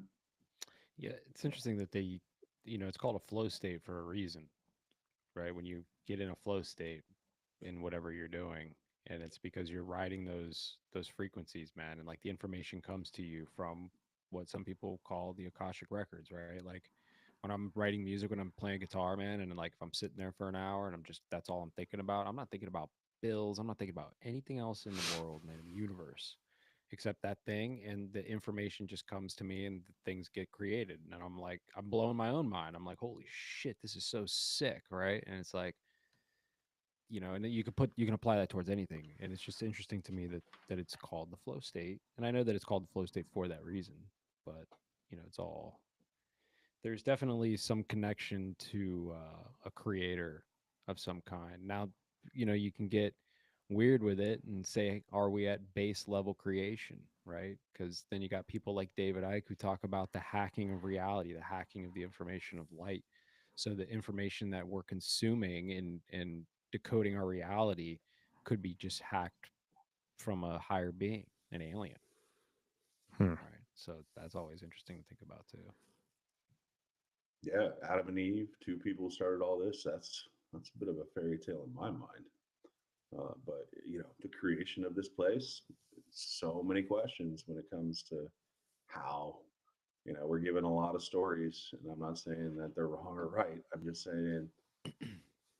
Yeah, it's interesting that they, it's called a flow state for a reason, right? When you get in a flow state in whatever you're doing, and it's because you're riding those frequencies, man, and like the information comes to you from what some people call the Akashic records, right? Like when I'm writing music, when I'm playing guitar, man, and like if I'm sitting there for an hour and I'm just that's all I'm thinking about. I'm not thinking about bills. I'm not thinking about anything else in the world, man, in the universe, except that thing. And the information just comes to me, and the things get created. And I'm like, I'm blowing my own mind. I'm like, holy shit, this is so sick, right? And it's like, and then you can apply that towards anything. And it's just interesting to me that it's called the flow state. And I know that it's called the flow state for that reason, but it's all there's definitely some connection to a creator of some kind. Now, you can get weird with it and say, are we at base level creation, right? Because then you got people like David Icke who talk about the hacking of reality, the hacking of the information of light. So the information that we're consuming and decoding our reality could be just hacked from a higher being, an alien, Hmm. right? So that's always interesting to think about too. Yeah, Adam and Eve, two people started all this. That's a bit of a fairy tale in my mind. But the creation of this place, so many questions when it comes to how. We're given a lot of stories, and I'm not saying that they're wrong or right. I'm just saying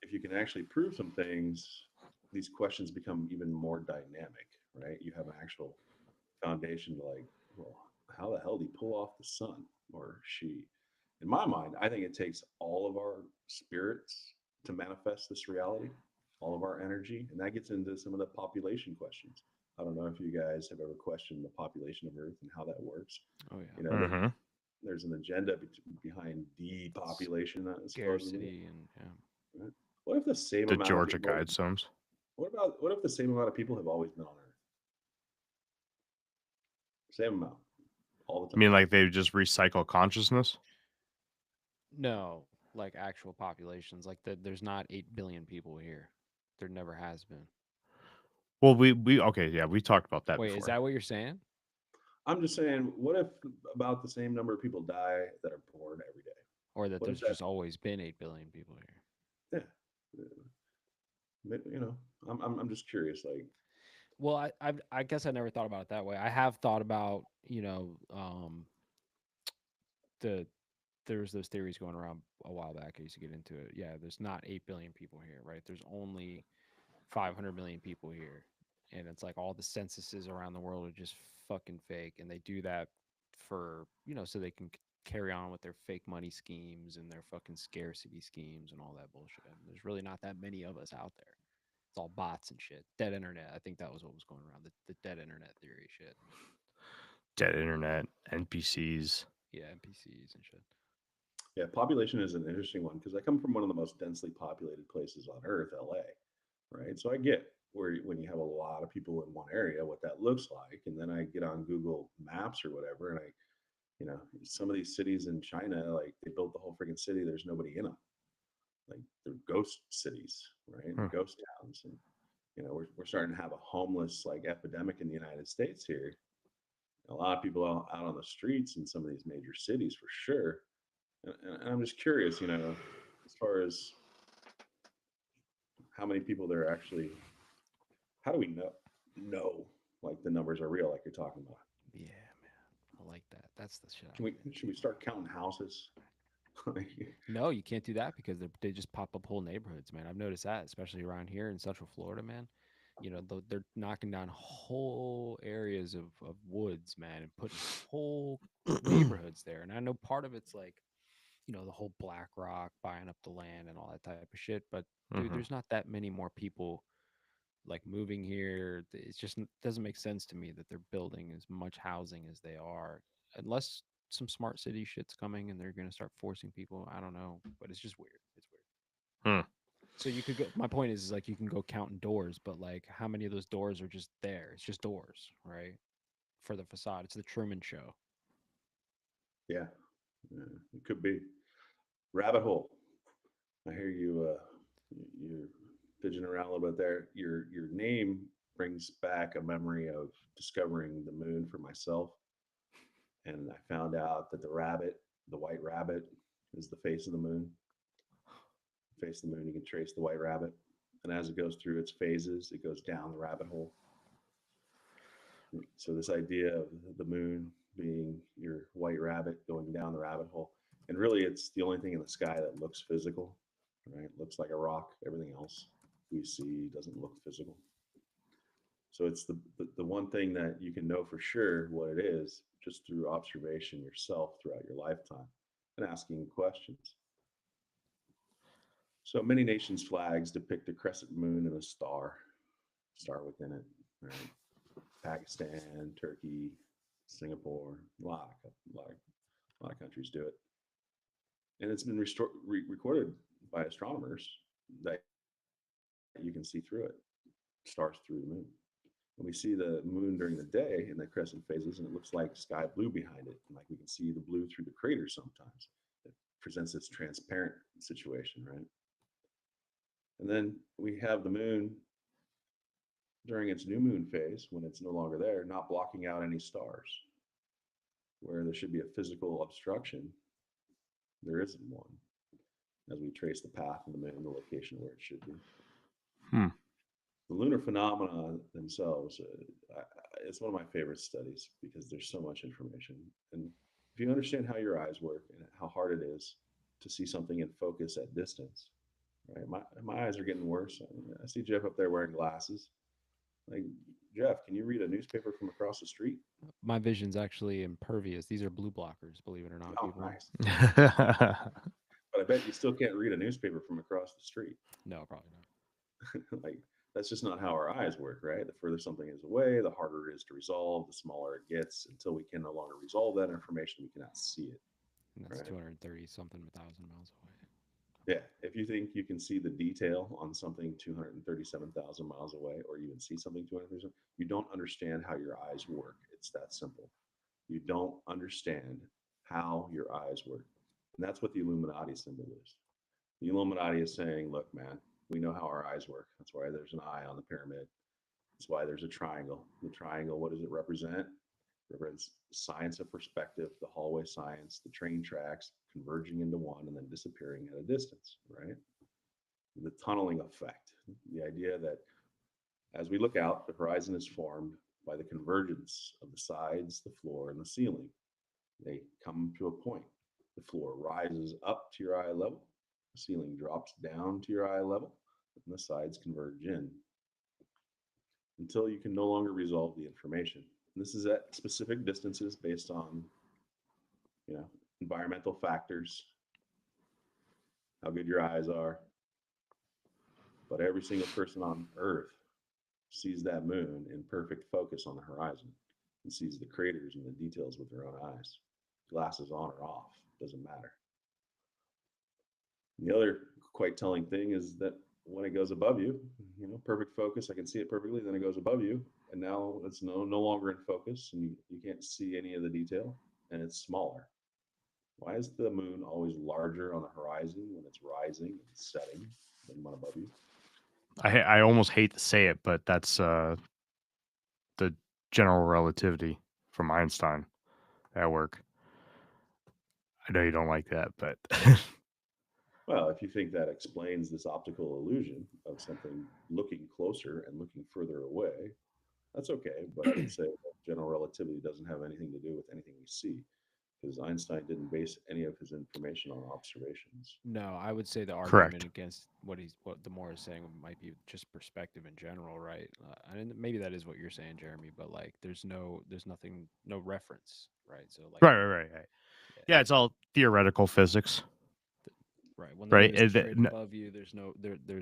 if you can actually prove some things, these questions become even more dynamic, right? You have an actual foundation to like, well, how the hell did he pull off the sun or she? In my mind, I think it takes all of our spirits to manifest this reality, all of our energy, and that gets into some of the population questions. I don't know if you guys have ever questioned the population of Earth and how that works. Oh yeah. You know, there, Mm-hmm. there's an agenda behind depopulation that is supposedly. Scarcity and yeah. Right? What if the same The amount of Georgia people? Guidestones. What if the same amount of people have always been on Earth? Same amount, all the I mean, time. like they just recycle consciousness. No, like actual populations. Like there's not 8 billion people here. There never has been. Well, we okay, yeah, we talked about that Wait, is before. that what you're saying? I'm just saying, what if about the same number of people die that are born every day? Or that What if there's that? just always been 8 billion people here? Yeah, you know, I'm just curious. Like, Well, I guess I never thought about it that way. I have thought about the there's those theories going around a while back. I used to get into it. Yeah, there's not 8 billion people here, right? There's only 500 million people here, and it's like all the censuses around the world are just fucking fake, and they do that for so they can carry on with their fake money schemes and their fucking scarcity schemes and all that bullshit. And there's really not that many of us out there. It's all bots and shit. Dead internet. I think that was what was going around. The dead internet theory shit. Dead internet, NPCs. Yeah, NPCs and shit. yeah, population is an interesting one because I come from one of the most densely populated places on Earth, LA, right? So I get where when you have a lot of people in one area, what that looks like, and then I get on Google Maps or whatever, and some of these cities in China, like they built the whole freaking city. There's nobody in them. Like they're ghost cities, right? Hmm. Ghost towns, and we're starting to have a homeless like epidemic in the United States here. A lot of people out on the streets in some of these major cities for sure. And I'm just curious, as far as how many people there are actually. How do we know like the numbers are real, like you're talking about? Yeah, man. I like that. That's the shit Can I'm we into. should we start counting houses? No, you can't do that because they just pop up whole neighborhoods, man. I've noticed that, especially around here in Central Florida, man. They're knocking down whole areas of woods, man, and putting whole neighborhoods there. And I know part of it's like, the whole Black Rock buying up the land and all that type of shit. But dude, Mm-hmm. there's not that many more people like moving here. It's just doesn't make sense to me that they're building as much housing as they are, unless some smart city shit's coming and they're gonna start forcing people. I don't know, but it's just weird. It's weird. Hmm. So you could go. My point is like you can go counting doors, but like how many of those doors are just there? It's just doors, right? For the facade. It's the Truman Show. Yeah, yeah, it could be rabbit hole. I hear you. You're fidgeting around a little bit there. Your name brings back a memory of discovering the moon for myself, and I found out that the white rabbit, is the face of the moon. Face of the moon, you can trace the white rabbit, and as it goes through its phases, it goes down the rabbit hole. So this idea of the moon being your white rabbit going down the rabbit hole, And really, it's the only thing in the sky that looks physical, right? It looks like a rock. Everything else we see doesn't look physical. So it's the one thing that you can know for sure what it is just through observation yourself throughout your lifetime and asking questions. So many nations' flags depict a crescent moon and a star within it, right? Pakistan, Turkey, Singapore, a lot of countries do it. And it's been recorded by astronomers that you can see through it, stars through the moon. And we see the moon during the day in the crescent phases, and it looks like sky blue behind it. And like we can see the blue through the craters sometimes. It presents this transparent situation, right? And then we have the moon during its new moon phase, when it's no longer there, not blocking out any stars. Where there should be a physical obstruction, there isn't one. As we trace the path of the moon, the location where it should be. Hmm. The lunar phenomena themselves, it's one of my favorite studies because there's so much information. And if you understand how your eyes work and how hard it is to see something in focus at distance, right? My eyes are getting worse. I see Jeff up there wearing glasses. Like, Jeff, can you read a newspaper from across the street? My vision's actually impervious. These are blue blockers, believe it or not, Oh, people. nice. But I bet you still can't read a newspaper from across the street. No, probably not. Like, that's just not how our eyes work, right? The further something is away, the harder it is to resolve, the smaller it gets until we can no longer resolve that information. We cannot see it. And that's Right. 230 something thousand miles away. Yeah. If you think you can see the detail on something 237,000 miles away, or even see something 237, you don't understand how your eyes work. It's that simple. You don't understand how your eyes work. And that's what the Illuminati symbol is. The Illuminati is saying, look, man, we know how our eyes work. That's why there's an eye on the pyramid. That's why there's a triangle. The triangle, what does it represent? It represents science of perspective, the hallway science, the train tracks converging into one and then disappearing at a distance, right? The tunneling effect, the idea that as we look out, the horizon is formed by the convergence of the sides, the floor, and the ceiling. They come to a point. The floor rises up to your eye level, the ceiling drops down to your eye level, and the sides converge in until you can no longer resolve the information. And this is at specific distances based on, environmental factors, how good your eyes are. But every single person on Earth sees that moon in perfect focus on the horizon and sees the craters and the details with their own eyes. Glasses on or off, doesn't matter. And the other quite telling thing is that when it goes above you, perfect focus, I can see it perfectly, then it goes above you, and now it's no longer in focus, and you can't see any of the detail, and it's smaller. Why is the moon always larger on the horizon when it's rising and setting than one above you? I almost hate to say it, but that's the general relativity from Einstein at work. I know you don't like that, but Well, if you think that explains this optical illusion of something looking closer and looking further away, that's okay. But I would say that general relativity doesn't have anything to do with anything we see, because Einstein didn't base any of his information on observations. No, I would say the argument correct. against what Demore is saying might be just perspective in general, right? And maybe that is what you're saying, Jeremy. But like, there's nothing, no reference, right? So like, Right. Yeah, it's yeah, all theoretical physics, right. When the right? moon is straight above you, there's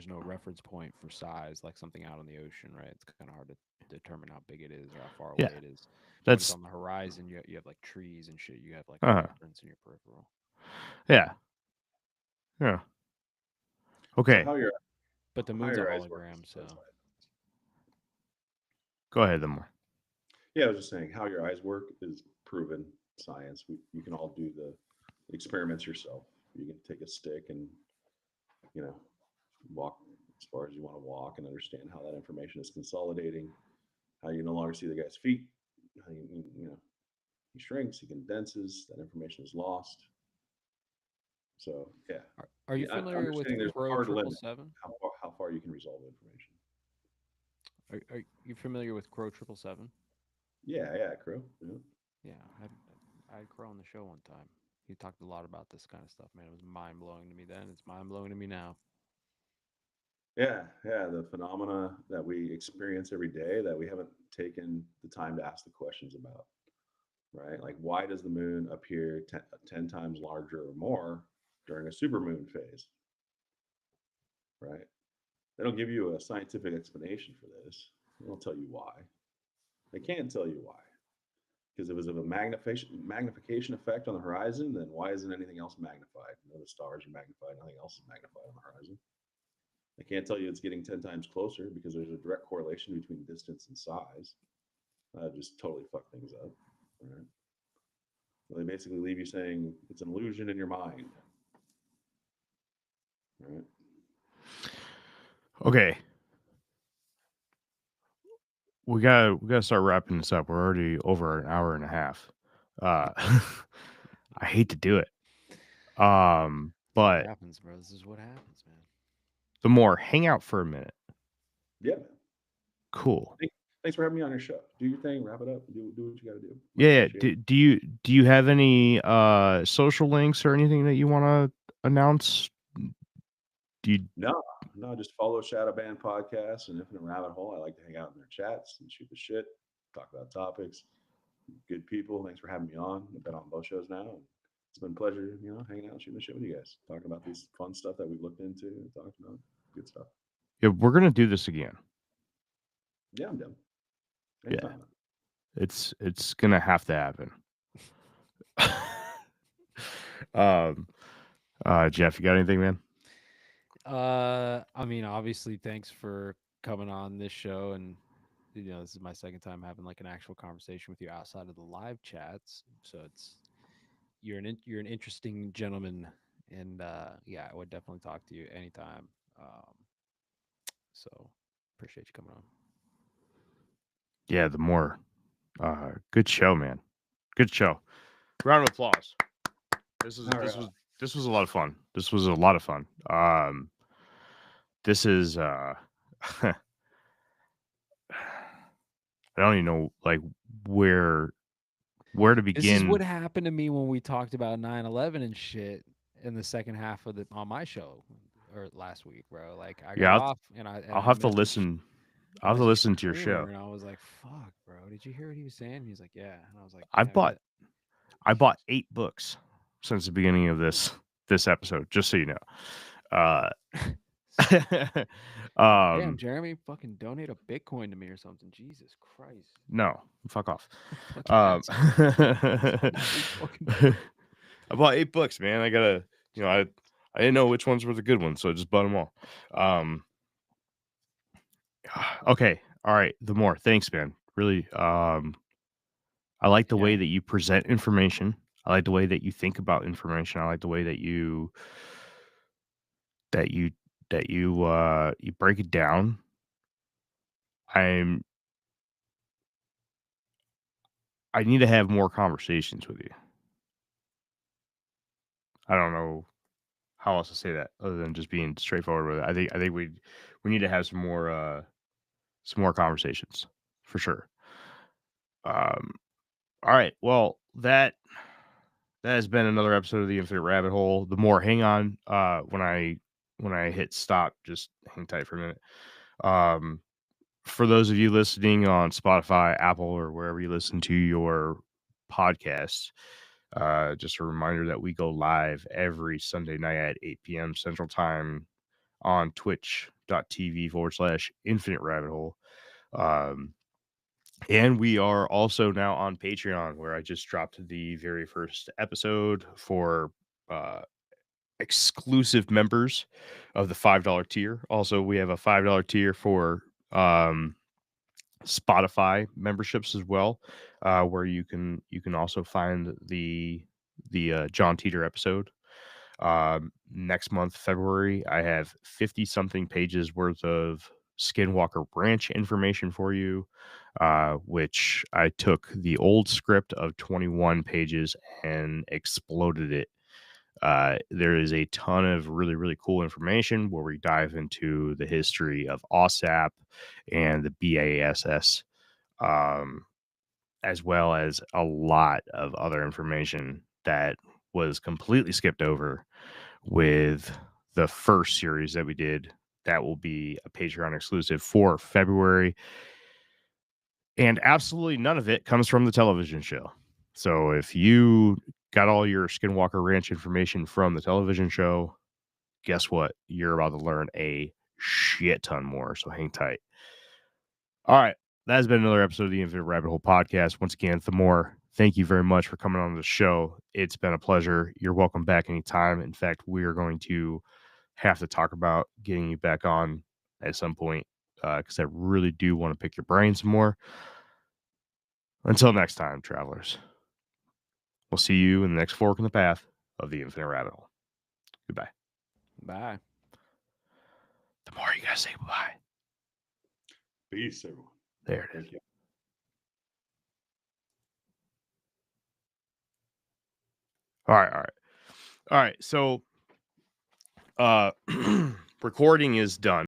no reference point for size, like something out on the ocean, right? It's kind of hard to determine how big it is or how far Yeah, away it is. When it's that's on the horizon, you have like trees and shit. You have like a uh reference in your peripheral. yeah. Yeah. So Okay, But the how moon's a your eyes work hologram, is so go ahead, then more. yeah, I was just saying how your eyes work is proven science. You can all do the experiments yourself. You can take a stick and you know walk as far as you want to walk and understand how that information is consolidating. How you no longer see the guy's feet. How he shrinks, he condenses. That information is lost. So yeah, are you familiar with understanding there's a Crow hard Triple limit Seven? how far you can resolve information. Are you familiar with Crow 777? Yeah, Crow. Yeah. Yeah, I had Crow on the show one time. He talked a lot about this kind of stuff, man. It was mind blowing to me then. It's mind blowing to me now. Yeah, yeah, the phenomena that we experience every day that we haven't taken the time to ask the questions about, right? Like, why does the moon appear 10 times larger or more during a supermoon phase, right? They don't give you a scientific explanation for this. They don't tell you why. They can't tell you why. Because if it was of a magnification effect on the horizon, then why isn't anything else magnified? You know, the stars are magnified, nothing else is magnified on the horizon. I can't tell you it's getting 10 times closer because there's a direct correlation between distance and size. Just totally fuck things up. Right? So they basically leave you saying it's an illusion in your mind. Right? Okay. We gotta start wrapping this up. We're already over an hour and a half. I hate to do it. But It happens, bro. This is what happens, man. the more, hang out for a minute. Yeah, man. Cool. Thanks for having me on your show. Do your thing, wrap it up, do what you got to do. Yeah. Do you have any social links or anything that you want to announce? Do you? No, just follow Shadow Band Podcast and Infinite Rabbit Hole. I like to hang out in their chats and shoot the shit, talk about topics. Good people. Thanks for having me on. I've been on both shows now. It's been a pleasure, hanging out and shooting the shit with you guys, talking about these fun stuff that we've looked into and talked about. Good stuff. Yeah, we're gonna do this again. Yeah, I'm done. Anytime. Yeah, it's gonna have to happen. Jeff, you got anything, man? I mean, obviously, thanks for coming on this show, and this is my second time having like an actual conversation with you outside of the live chats. So you're an interesting gentleman, and yeah, I would definitely talk to you anytime. So appreciate you coming on. Yeah, the more. Good show, man. Good show. Round of applause. This was a lot of fun. This was a lot of fun. This is I don't even know like where to begin. This is what happened to me when we talked about 9/11 and shit in the second half of on my show or last week, bro. Like I got off and I'll have to listen. I'll have to listen to your show. And I was like, "Fuck, bro! Did you hear what he was saying?" He's like, "Yeah," and I was like, I bought 8 books since the beginning of this episode, just so you know. Damn, Jeremy, fucking donate a Bitcoin to me or something. Jesus Christ. No, fuck off. I bought 8 books, man. I gotta, I didn't know which ones were the good ones, so I just bought them all. Okay, all right. The more, thanks, man. Really, I like the way that you present information. I like the way that you think about information. I like the way that you break it down. I need to have more conversations with you. I don't know how else to say that other than just being straightforward with it. I think we need to have some more conversations for sure. All right. Well, that has been another episode of the Infinite Rabbit Hole. The more, hang on. When I hit stop, just hang tight for a minute. For those of you listening on Spotify, Apple, or wherever you listen to your podcasts, just a reminder that we go live every Sunday night at 8 p.m. Central Time on twitch.tv/Infinite Rabbit Hole. And we are also now on Patreon, where I just dropped the very first episode for exclusive members of the $5 tier. Also, we have a $5 tier for Spotify memberships as well, where you can also find the John Teeter episode. Next month, February, I have 50 something pages worth of Skinwalker Ranch information for you, which I took the old script of 21 pages and exploded it. There is a ton of really, really cool information where we dive into the history of OSAP and the BASS, as well as a lot of other information that was completely skipped over with the first series that we did. That will be a Patreon exclusive for February. And absolutely none of it comes from the television show. So if you got all your Skinwalker Ranch information from the television show, guess what? You're about to learn a shit ton more. So hang tight. All right. That has been another episode of the Infinite Rabbit Hole podcast. Once again, Thamor, thank you very much for coming on the show. It's been a pleasure. You're welcome back anytime. In fact, we are going to have to talk about getting you back on at some point because I really do want to pick your brain some more. Until next time, travelers, we'll see you in the next fork in the path of the Infinite Rabbit Hole. Goodbye. Bye. The more you guys say goodbye. Peace, everyone. There it is. Thank you. All right. So recording is done.